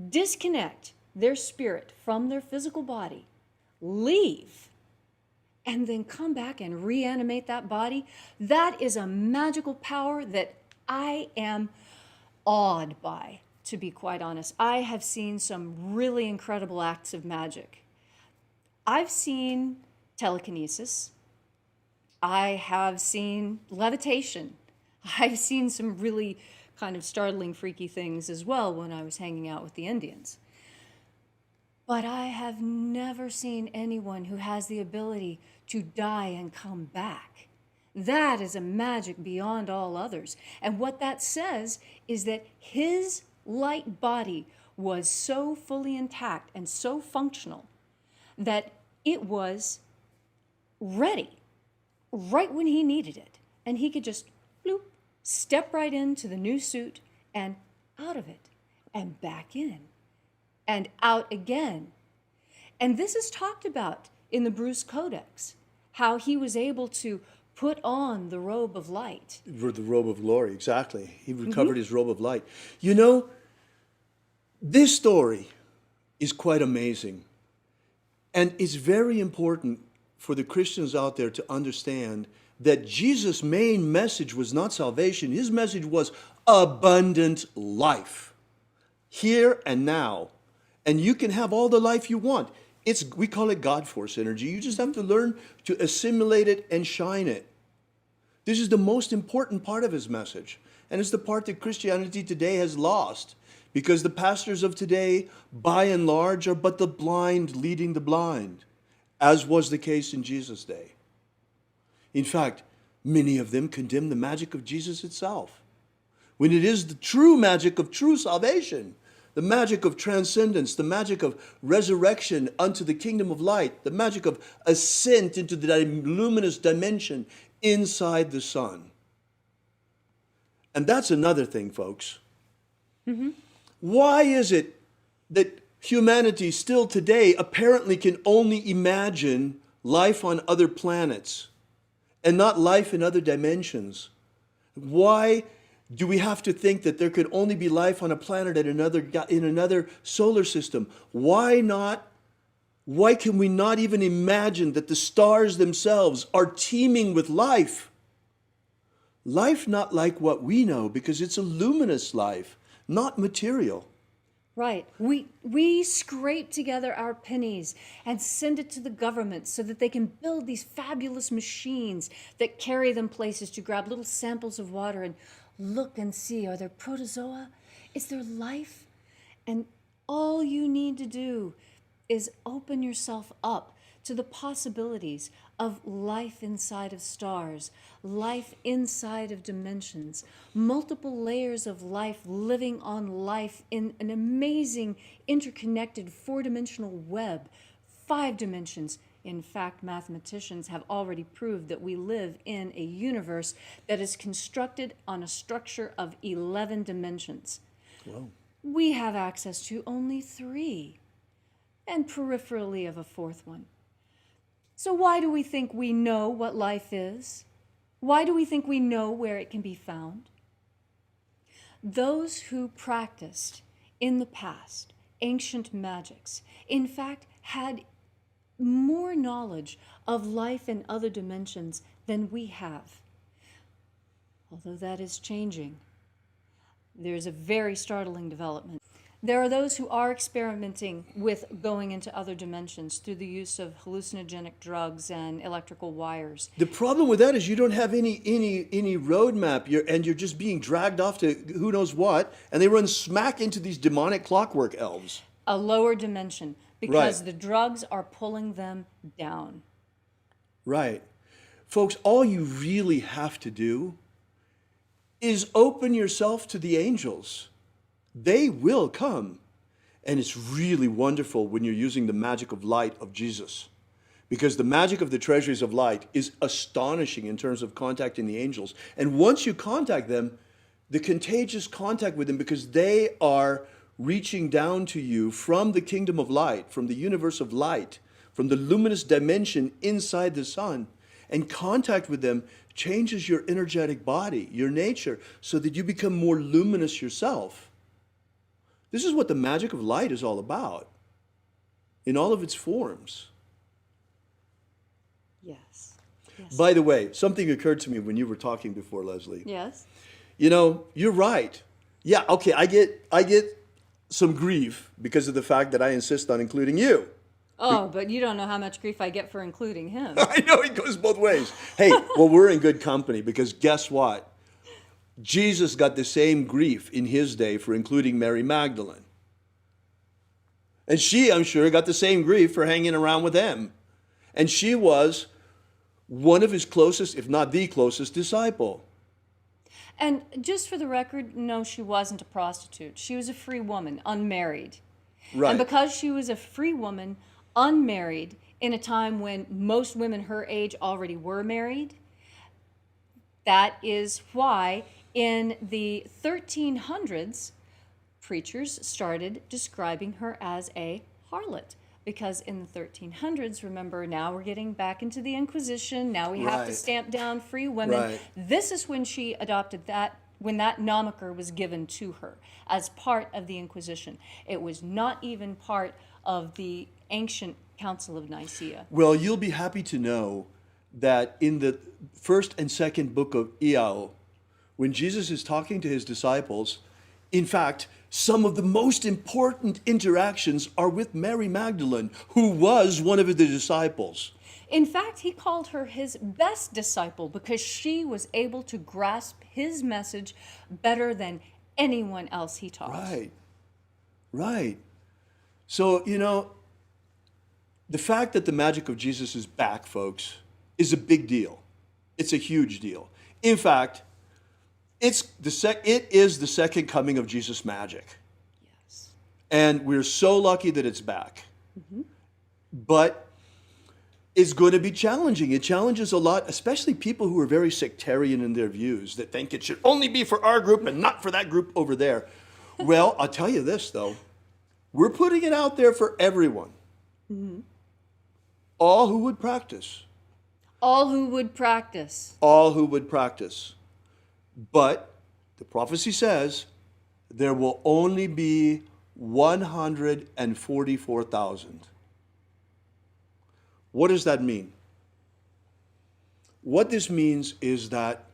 disconnect their spirit from their physical body, leave, and then come back and reanimate that body. That is a magical power that I am awed by, to be quite honest. I have seen some really incredible acts of magic. I've seen telekinesis. I have seen levitation. I've seen some really kind of startling, freaky things as well when I was hanging out with the Indians. But I have never seen anyone who has the ability to die and come back. That is a magic beyond all others. And what that says is that his light body was so fully intact and so functional that it was ready right when he needed it. And he could just bloop, step right into the new suit and out of it and back in and out again. And this is talked about in the Bruce Codex, how he was able to put on the robe of light. The robe of glory, exactly. He recovered his robe of light. You know, this story is quite amazing. And it's very important for the Christians out there to understand that Jesus' main message was not salvation. His message was abundant life, here and now. And you can have all the life you want. We call it God force energy. You just have to learn to assimilate it and shine it. This is the most important part of his message. And it's the part that Christianity today has lost, because the pastors of today, by and large, are but the blind leading the blind, as was the case in Jesus' day. In fact, many of them condemn the magic of Jesus itself, when it is the true magic of true salvation, the magic of transcendence, the magic of resurrection unto the kingdom of light, the magic of ascent into the luminous dimension inside the sun. And that's another thing, folks. Why is it that humanity still today apparently can only imagine life on other planets and not life in other dimensions? Why do we have to think that there could only be life on a planet in another solar system? Why not? Why can we not even imagine that the stars themselves are teeming with life? Life not like what we know, because it's a luminous life, not material. Right. We scrape together our pennies and send it to the government so that they can build these fabulous machines that carry them places to grab little samples of water and look and see, are there protozoa? Is there life? And all you need to do is open yourself up to the possibilities of life inside of stars, life inside of dimensions, multiple layers of life living on life in an amazing interconnected four-dimensional web, 5 dimensions. In fact, mathematicians have already proved that we live in a universe that is constructed on a structure of 11 dimensions. Wow. We have access to only 3, and peripherally of a 4th one. So why do we think we know what life is? Why do we think we know where it can be found? Those who practiced in the past ancient magics, in fact, had more knowledge of life in other dimensions than we have. Although that is changing. There's a very startling development. There are those who are experimenting with going into other dimensions through the use of hallucinogenic drugs and electrical wires. The problem with that is you don't have any roadmap, and you're just being dragged off to who knows what, and they run smack into these demonic clockwork elves. A lower dimension, because Right. the drugs are pulling them down. Right. Folks, all you really have to do is open yourself to the angels. They will come. And it's really wonderful when you're using the magic of light of Jesus, because the magic of the treasuries of light is astonishing in terms of contacting the angels. And once you contact them, the contagious contact with them, because they are reaching down to you from the kingdom of light, from the universe of light, from the luminous dimension inside the sun, and contact with them changes your energetic body, your nature, so that you become more luminous yourself. This is what the magic of light is all about, in all of its forms. Yes. By the way, something occurred to me when you were talking before, Leslie. Yes. You know, you're right. Yeah, okay, I get some grief because of the fact that I insist on including you. Oh, but you don't know how much grief I get for including him. I know it goes both ways. Hey, well, we're in good company, because guess what? Jesus got the same grief in his day for including Mary Magdalene. And she, I'm sure, got the same grief for hanging around with him. And she was one of his closest, if not the closest, disciple. And just for the record, no, she wasn't a prostitute. She was a free woman, unmarried. Right. And because she was a free woman, unmarried, in a time when most women her age already were married, that is why in the 1300s, preachers started describing her as a harlot, because in the 1300s, remember, now we're getting back into the Inquisition, now we have to Right. stamp down free women. Right. This is when she adopted that, when that moniker was given to her as part of the Inquisition. It was not even part of the ancient Council of Nicaea. Well, you'll be happy to know that in the first and second book of Iao, when Jesus is talking to his disciples, in fact, some of the most important interactions are with Mary Magdalene, who was one of the disciples. In fact, he called her his best disciple because she was able to grasp his message better than anyone else he taught. Right. Right. So, the fact that the magic of Jesus is back, folks, is a big deal. It's a huge deal. In fact, it is the second coming of Jesus' magic. Yes. And we're so lucky that it's back. But it's going to be challenging. It challenges a lot, especially people who are very sectarian in their views, that think it should only be for our group and not for that group over there. Well, I'll tell you this, though. We're putting it out there for everyone. All who would practice. All who would practice. All who would practice. But the prophecy says there will only be 144,000. What does that mean? What this means is that,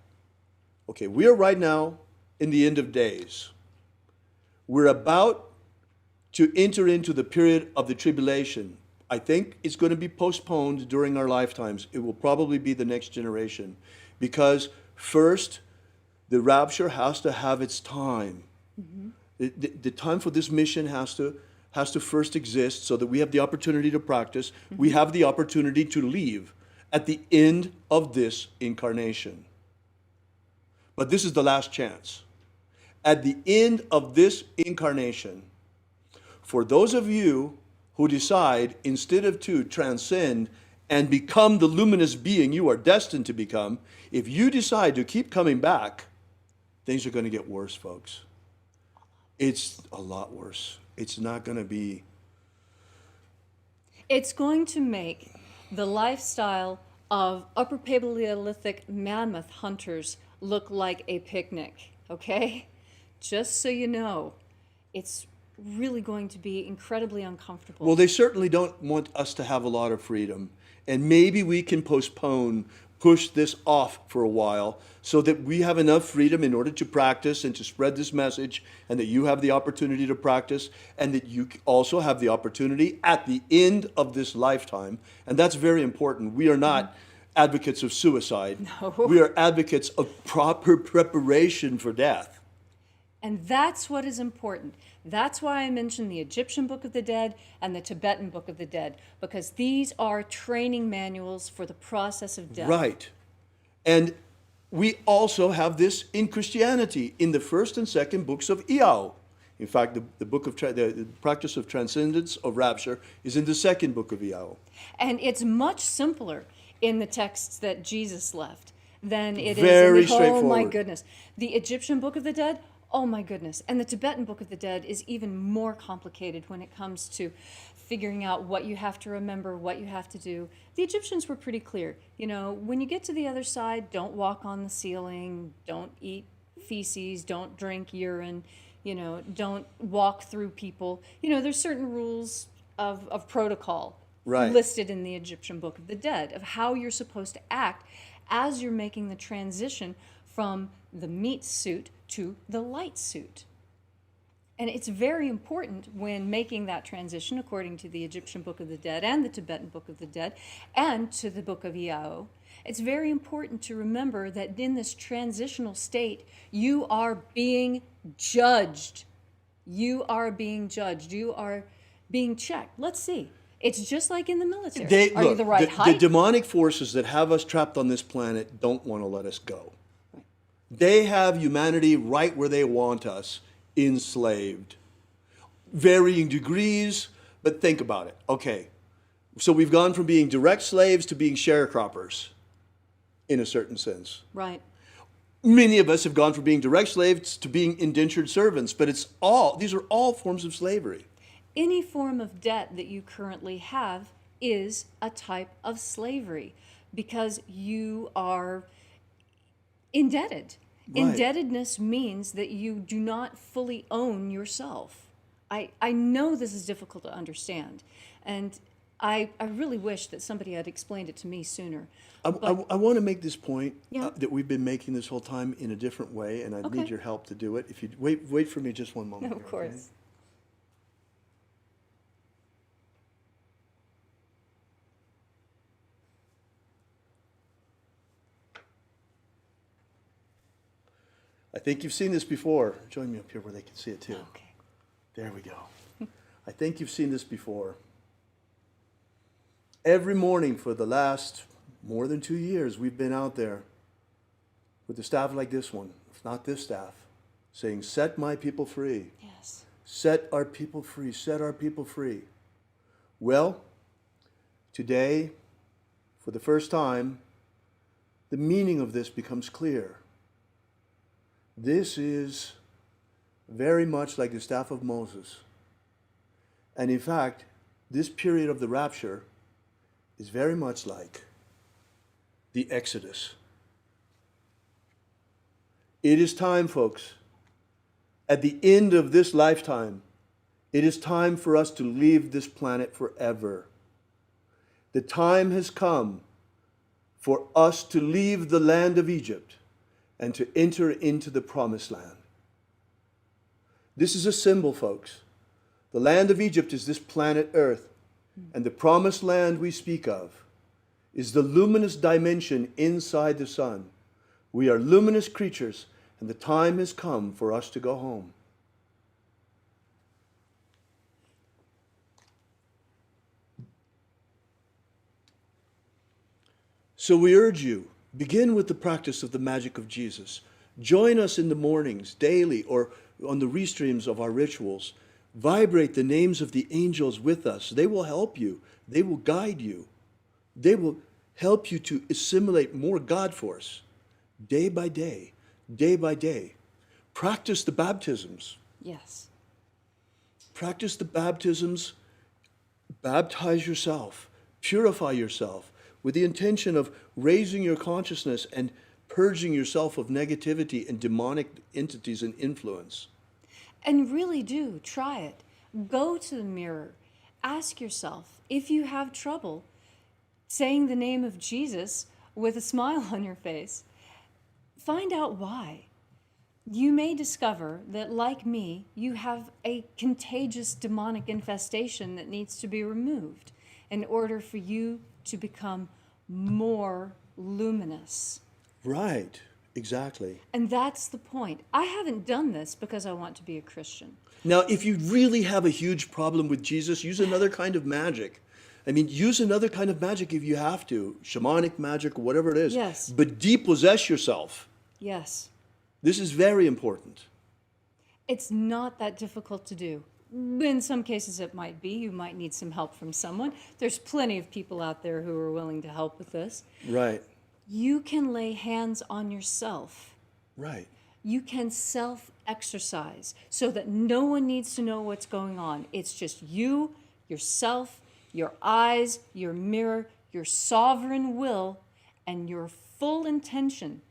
okay, we are right now in the end of days. We're about to enter into the period of the tribulation. I think it's going to be postponed during our lifetimes. It will probably be the next generation. Because first, the rapture has to have its time. The time for this mission has to first exist so that we have the opportunity to practice. We have the opportunity to leave at the end of this incarnation. But this is the last chance. At the end of this incarnation, for those of you who decide, instead of to transcend and become the luminous being you are destined to become, if you decide to keep coming back, things are going to get worse, folks. It's a lot worse. It's not going to be... It's going to make the lifestyle of Upper Paleolithic mammoth hunters look like a picnic, okay? Just so you know, it's really going to be incredibly uncomfortable. Well, they certainly don't want us to have a lot of freedom. And maybe we can push this off for a while so that we have enough freedom in order to practice and to spread this message, and that you have the opportunity to practice, and that you also have the opportunity at the end of this lifetime. And that's very important. We are not advocates of suicide. No. We are advocates of proper preparation for death. And that's what is important. That's why I mentioned the Egyptian Book of the Dead and the Tibetan Book of the Dead, because these are training manuals for the process of death. Right. And we also have this in Christianity in the first and second books of Iao. In fact, the book of the practice of transcendence, of rapture, is in the second book of Iao. And it's much simpler in the texts that Jesus left than it Very is in the, oh my straightforward. goodness. The Egyptian Book of the Dead, oh my goodness. And the Tibetan Book of the Dead is even more complicated when it comes to figuring out what you have to remember, what you have to do. The Egyptians were pretty clear. When you get to the other side, don't walk on the ceiling, don't eat feces, don't drink urine, don't walk through people. There's certain rules of protocol Right. listed in the Egyptian Book of the Dead of how you're supposed to act as you're making the transition from the meat suit to the light suit. And it's very important when making that transition, according to the Egyptian Book of the Dead and the Tibetan Book of the Dead and to the Book of Iao, it's very important to remember that in this transitional state, you are being judged. You are being judged. You are being checked. Let's see. It's just like in the military. Are you the right height? The demonic forces that have us trapped on this planet don't want to let us go. They have humanity right where they want us, enslaved. Varying degrees, but think about it. Okay, so we've gone from being direct slaves to being sharecroppers, in a certain sense. Right. Many of us have gone from being direct slaves to being indentured servants, but these are all forms of slavery. any form of debt that you currently have is a type of slavery because you are indebted. Right. Indebtedness means that you do not fully own yourself. I know this is difficult to understand, and I really wish that somebody had explained it to me sooner. I want to make this point Yeah. that we've been making this whole time in a different way, and I Okay. need your help to do it. If you wait for me just one moment. Of here, course. okay? I think you've seen this before. Join me up here where they can see it too. Okay. There we go. I think you've seen this before. Every morning for the last more than 2 years, we've been out there with a staff like this one, if not this staff, saying, set my people free. Yes. Set our people free. Set our people free. Well, today, for the first time, the meaning of this becomes clear. This is very much like the staff of Moses. And in fact, this period of the rapture is very much like the Exodus. It is time, folks. At the end of this lifetime, it is time for us to leave this planet forever. The time has come for us to leave the land of Egypt and to enter into the promised land. This is a symbol, folks. The land of Egypt is this planet Earth, and the promised land we speak of is the luminous dimension inside the sun. We are luminous creatures, and the time has come for us to go home. So we urge you, begin with the practice of the magic of Jesus. Join us in the mornings, daily, or on the restreams of our rituals. Vibrate the names of the angels with us. They will help you. They will guide you. They will help you to assimilate more God force day by day, day by day. Practice the baptisms. Yes. Practice the baptisms. Baptize yourself. Purify yourself with the intention of raising your consciousness and purging yourself of negativity and demonic entities and influence. And really do try it. Go to the mirror. Ask yourself if you have trouble saying the name of Jesus with a smile on your face. Find out why. You may discover that, like me, you have a contagious demonic infestation that needs to be removed in order for you to become more luminous. Right, exactly. And that's the point. I haven't done this because I want to be a Christian. Now, if you really have a huge problem with Jesus, use another kind of magic. I mean, use another kind of magic if you have to, shamanic magic or whatever it is. Yes. But depossess yourself. Yes. This is very important. It's not that difficult to do. In some cases it might be. You might need some help from someone. There's plenty of people out there who are willing to help with this. Right, You can lay hands on yourself. right. You can self-exercise so that no one needs to know what's going on. It's just you, yourself, your eyes, your mirror, your sovereign will, and your full intention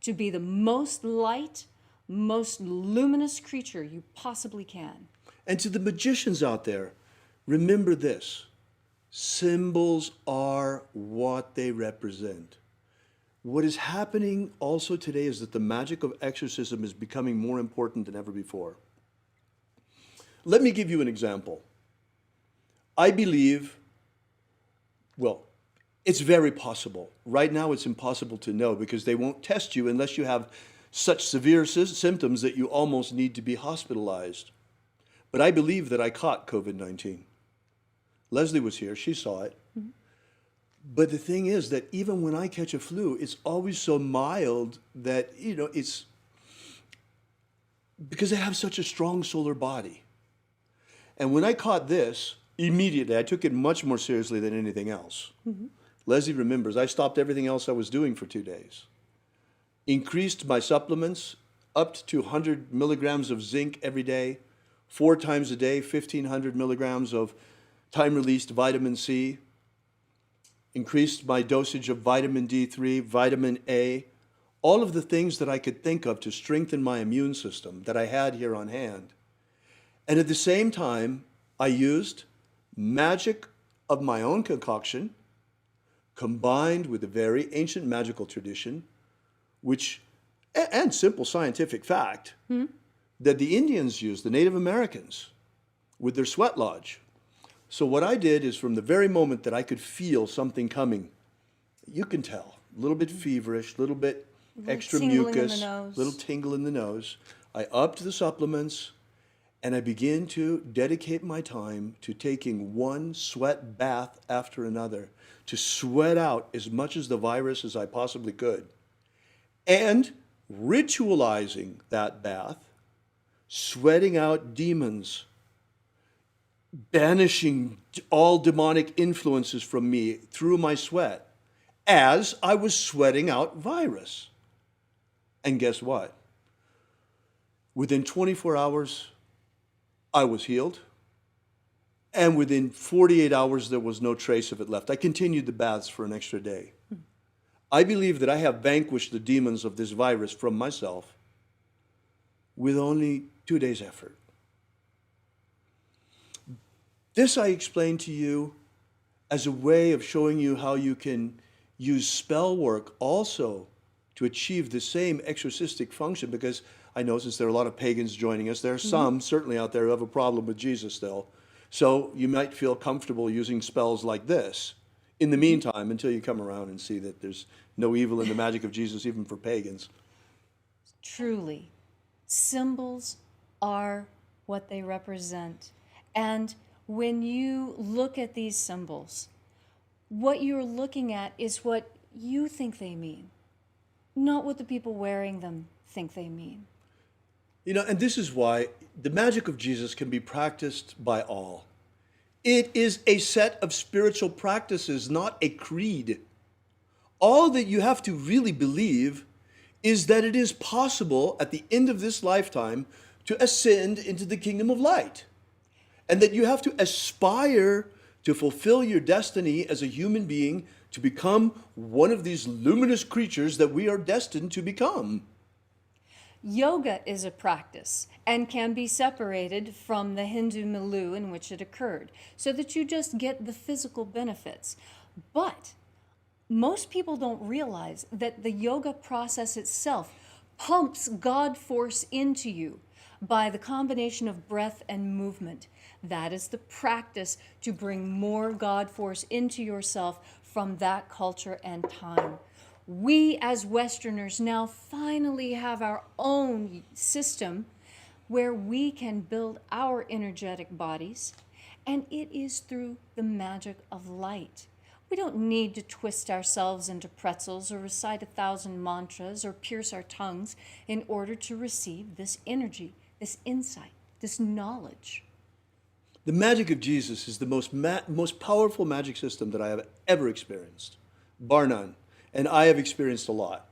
to be the most light, most luminous creature you possibly can. And to the magicians out there, remember this. Symbols are what they represent. What is happening also today is that the magic of exorcism is becoming more important than ever before. Let me give you an example. I believe, well, it's very possible. Right now it's impossible to know because they won't test you unless you have such severe symptoms that you almost need to be hospitalized. But I believe that I caught COVID-19. Leslie was here, she saw it. Mm-hmm. But the thing is that even when I catch a flu, it's always so mild that, it's because I have such a strong solar body. And when I caught this, immediately I took it much more seriously than anything else. Mm-hmm. Leslie remembers, I stopped everything else I was doing for 2 days. Increased my supplements, upped to 100 milligrams of zinc every day, 4 times a day, 1,500 milligrams of time-released vitamin C, increased my dosage of vitamin D3, vitamin A, all of the things that I could think of to strengthen my immune system that I had here on hand. And at the same time, I used magic of my own concoction, combined with a very ancient magical tradition, which, and simple scientific fact, that the Indians used, the Native Americans, with their sweat lodge. So what I did is from the very moment that I could feel something coming, you can tell, a little bit feverish, a little bit extra mucus, little tingle in the nose. I upped the supplements, and I began to dedicate my time to taking one sweat bath after another, to sweat out as much as the virus as I possibly could, and ritualizing that bath, sweating out demons, banishing all demonic influences from me through my sweat as I was sweating out virus. And guess what? Within 24 hours, I was healed. And within 48 hours, there was no trace of it left. I continued the baths for an extra day. I believe that I have vanquished the demons of this virus from myself with only 2 days' effort. This I explained to you as a way of showing you how you can use spell work also to achieve the same exorcistic function, because I know since there are a lot of pagans joining us, there are some certainly out there who have a problem with Jesus still. So you might feel comfortable using spells like this in the meantime until you come around and see that there's no evil in the magic of Jesus, even for pagans. Truly, symbols are what they represent. And when you look at these symbols, what you're looking at is what you think they mean, not what the people wearing them think they mean. You know, and this is why the magic of Jesus can be practiced by all. It is a set of spiritual practices, not a creed. All that you have to really believe is that it is possible at the end of this lifetime to ascend into the kingdom of light. And that you have to aspire to fulfill your destiny as a human being to become one of these luminous creatures that we are destined to become. Yoga is a practice and can be separated from the Hindu milieu in which it occurred, so that you just get the physical benefits. But most people don't realize that the yoga process itself pumps God force into you by the combination of breath and movement. That is the practice to bring more God force into yourself from that culture and time. We as Westerners now finally have our own system where we can build our energetic bodies, and it is through the magic of light. We don't need to twist ourselves into pretzels or recite 1,000 mantras or pierce our tongues in order to receive this energy, this insight, this knowledge. The magic of Jesus is the most powerful magic system that I have ever experienced, bar none. And I have experienced a lot.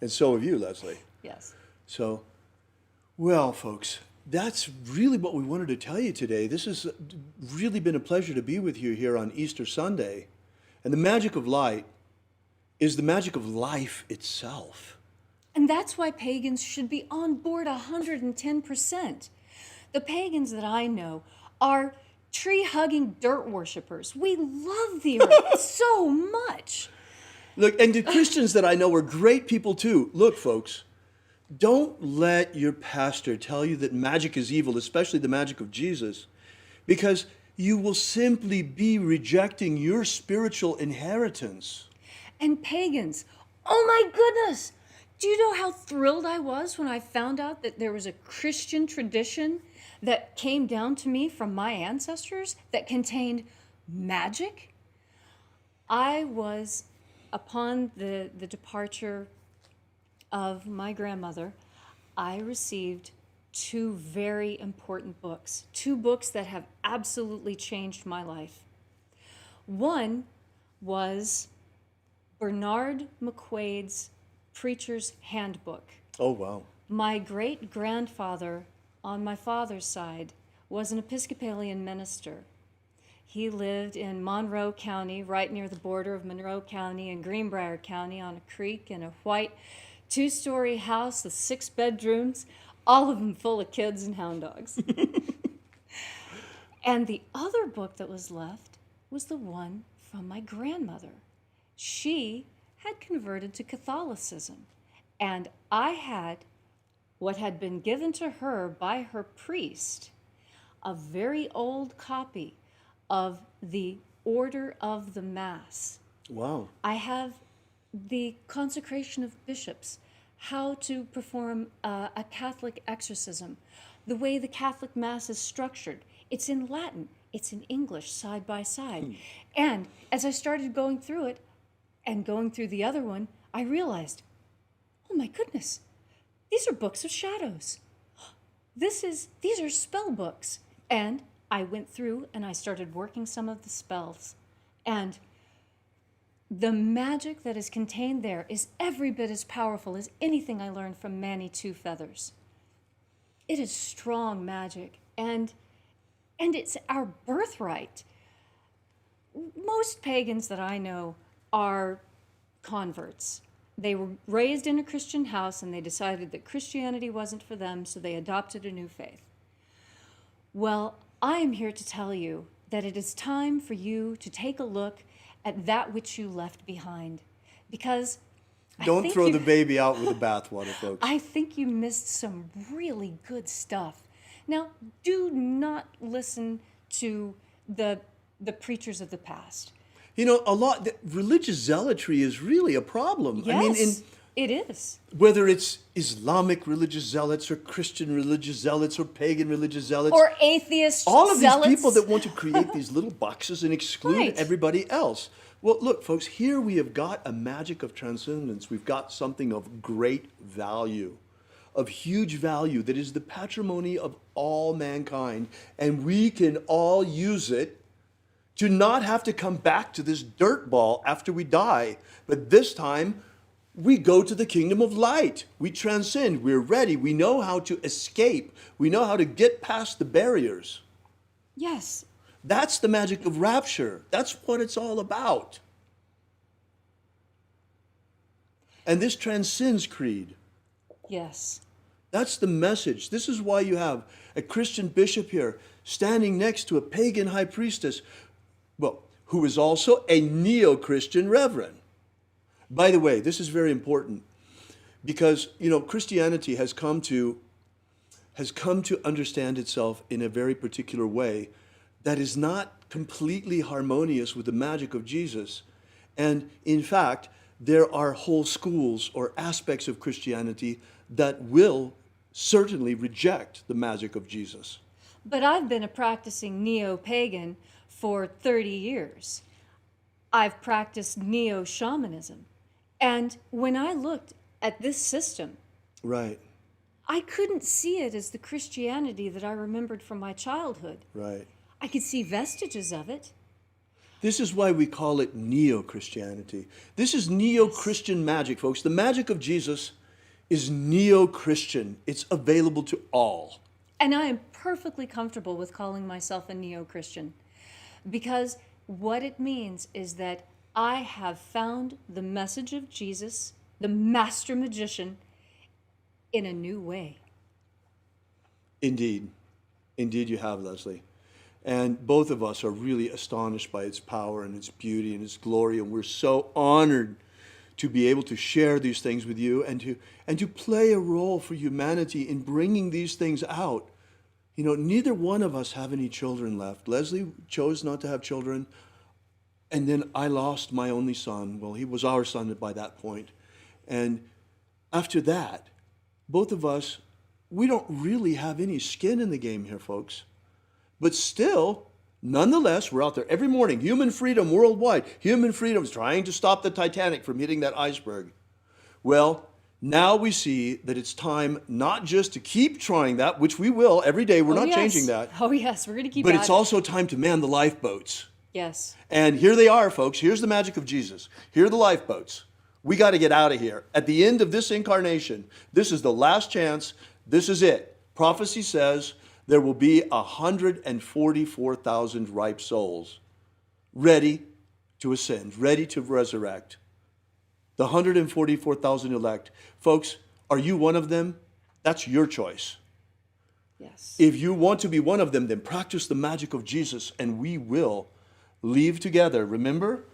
And so have you, Leslie. Yes. So, well, folks, that's really what we wanted to tell you today. This has really been a pleasure to be with you here on Easter Sunday. And the magic of light is the magic of life itself. And that's why pagans should be on board 110%. The pagans that I know are tree-hugging dirt worshipers. We love the earth so much. Look, and the Christians that I know are great people too. Look, folks, don't let your pastor tell you that magic is evil, especially the magic of Jesus, because you will simply be rejecting your spiritual inheritance. And pagans, oh my goodness! Do you know how thrilled I was when I found out that there was a Christian tradition that came down to me from my ancestors that contained magic? I was, upon the departure of my grandmother, I received 2 very important books, 2 books that have absolutely changed my life. One was Bernard McQuaid's Preacher's Handbook. Oh, wow. My great-grandfather on my father's side was an Episcopalian minister. He lived in Monroe County, right near the border of Monroe County and Greenbrier County, on a creek, in a white 2-story house with 6 bedrooms, all of them full of kids and hound dogs. And the other book that was left was the one from my grandmother. She had converted to Catholicism, and I had what had been given to her by her priest, a very old copy of the Order of the Mass. Wow. I have the consecration of bishops, how to perform a Catholic exorcism, the way the Catholic Mass is structured. It's in Latin, it's in English, side by side. And as I started going through it and going through the other one, I realized, oh my goodness, these are books of shadows. These are spell books. And I went through and I started working some of the spells. And the magic that is contained there is every bit as powerful as anything I learned from Manny Two Feathers. It is strong magic, and it's our birthright. Most pagans that I know are converts. They were raised in a Christian house and they decided that Christianity wasn't for them, so they adopted a new faith. Well, I am here to tell you that it is time for you to take a look at that which you left behind. Because Don't throw the baby out with the bathwater, folks. I think you missed some really good stuff. Now, do not listen to the preachers of the past. You know, religious zealotry is really a problem. Yes, I mean, it is. whether it's Islamic religious zealots or Christian religious zealots or pagan religious zealots. Or atheist all of zealots. these people that want to create these little boxes and exclude Right. everybody else. Well, look, folks, here we have got a magic of transcendence. We've got something of great value, of huge value, that is the patrimony of all mankind, and we can all use it to not have to come back to this dirt ball after we die. But this time, we go to the kingdom of light. We transcend. We're ready. We know how to escape. We know how to get past the barriers. Yes. That's the magic of rapture. That's what it's all about. And this transcends creed. Yes. That's the message. This is why you have a Christian bishop here standing next to a pagan high priestess, well, who is also a neo-Christian reverend. By the way, this is very important because, you know, Christianity has come to understand itself in a very particular way that is not completely harmonious with the magic of Jesus. And in fact, there are whole schools or aspects of Christianity that will certainly reject the magic of Jesus. But I've been a practicing neo-pagan for 30 years. I've practiced neo-shamanism. And when I looked at this system, Right, I couldn't see it as the Christianity that I remembered from my childhood. right. I could see vestiges of it. This is why we call it neo-Christianity. This is neo-Christian magic, folks. The magic of Jesus is neo-Christian. It's available to all. And I am perfectly comfortable with calling myself a neo-Christian, because what it means is that I have found the message of Jesus, the master magician, in a new way. Indeed. Indeed you have, Leslie. And both of us are really astonished by its power and its beauty and its glory, and we're so honored to be able to share these things with you and to play a role for humanity in bringing these things out. You know, neither one of us have any children left. Leslie chose not to have children, and then I lost my only son. Well, he was our son by that point. And after that, both of us, we don't really have any skin in the game here, folks. But still, nonetheless, we're out there every morning. Human freedom worldwide. Human freedom is trying to stop the Titanic from hitting that iceberg. Well, now we see that it's time not just to keep trying that, which we will every day. We're not changing that. Oh, yes, we're going to keep But at it's it. also time to man the lifeboats. Yes. And here they are, folks. Here's the magic of Jesus. Here are the lifeboats. We got to get out of here. At the end of this incarnation, this is the last chance. This is it. Prophecy says there will be 144,000 ripe souls ready to ascend, ready to resurrect. The 144,000 elect. Folks, are you one of them? That's your choice. Yes. If you want to be one of them, then practice the magic of Jesus and we will leave together. Remember?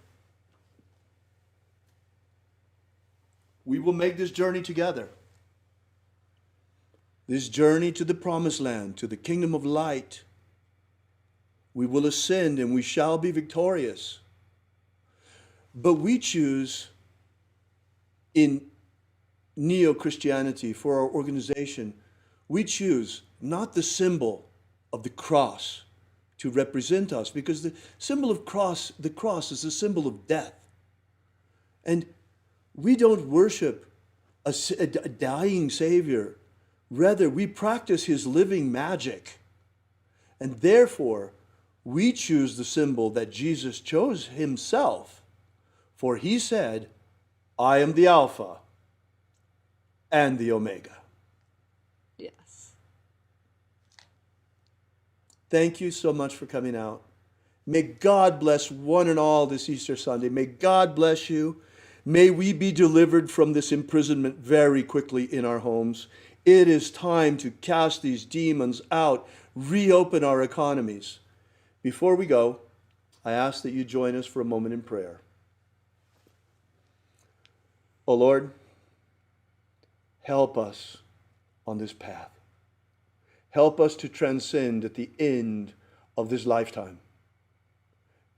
We will make this journey together. This journey to the promised land, to the kingdom of light. We will ascend and we shall be victorious. But we choose in neo-Christianity for our organization, we choose not the symbol of the cross to represent us, because the symbol of the cross is a symbol of death. And we don't worship a dying Savior. Rather, we practice his living magic. And therefore, we choose the symbol that Jesus chose himself. For he said, I am the Alpha and the Omega. Yes. Thank you so much for coming out. May God bless one and all this Easter Sunday. May God bless you. May we be delivered from this imprisonment very quickly in our homes. It is time to cast these demons out, reopen our economies. Before we go, I ask that you join us for a moment in prayer. Oh Lord, help us on this path. Help us to transcend at the end of this lifetime.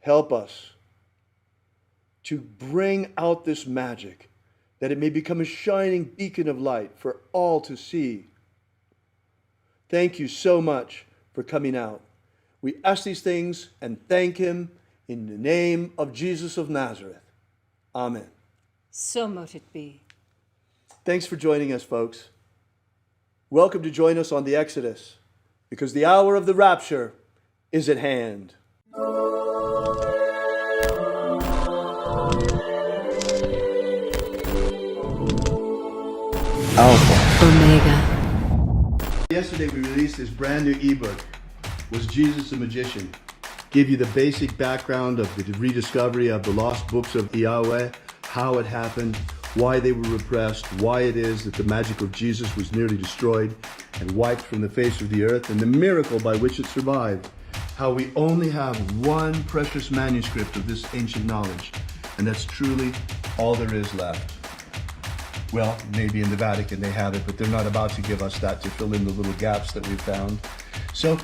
Help us to bring out this magic, that it may become a shining beacon of light for all to see. Thank you so much for coming out. We ask these things and thank him in the name of Jesus of Nazareth. Amen. So mote it be. Thanks for joining us, folks. Welcome to join us on the Exodus, because the hour of the rapture is at hand. Alpha. Omega. Yesterday we released this brand new ebook, Was Jesus a Magician? Give you the basic background of the rediscovery of the lost books of Yahweh, how it happened, why they were repressed, why it is that the magic of Jesus was nearly destroyed and wiped from the face of the earth, and the miracle by which it survived. How we only have one precious manuscript of this ancient knowledge, and that's truly all there is left. Well, maybe in the Vatican they have it, but they're not about to give us that to fill in the little gaps that we've found. So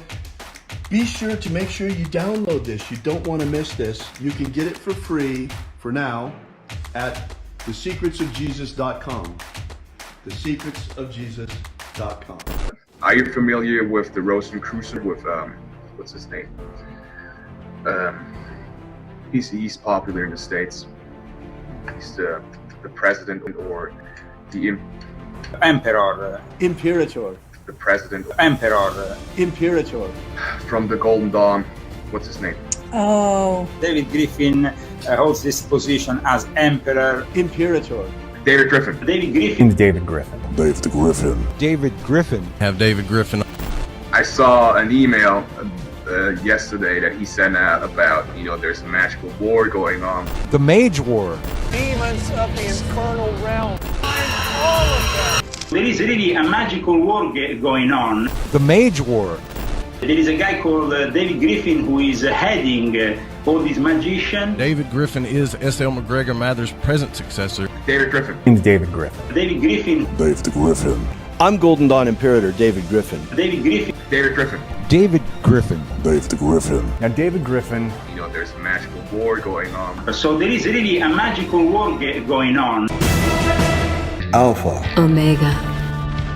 be sure to make sure you download this. You don't want to miss this. You can get it for free for now at thesecretsofjesus.com. Thesecretsofjesus.com. Are you familiar with the Rosary Cruiser with what's his name? He's popular in the States. He's the president or the Emperor. Imperator. The president. Emperor. Imperator. From the Golden Dawn. What's his name? Oh. David Griffin holds this position as Emperor. Imperator. David Griffin. David Griffin. David Griffin. David Griffin. David Griffin. Have David Griffin. I saw an email yesterday that he sent out about, there's a magical war going on. The Mage War. Demons of the infernal realm. All of them. There is really a magical war going on. The Mage War. There is a guy called David Griffin who is heading all these magicians. David Griffin is S.L. McGregor Mather's present successor. David Griffin. David Griffin. David Griffin. David Griffin. I'm Golden Dawn Imperator David Griffin. David Griffin. David Griffin. David Griffin. David Griffin. Now David Griffin. There's a magical war going on. So there is really a magical war going on. Alpha. Omega.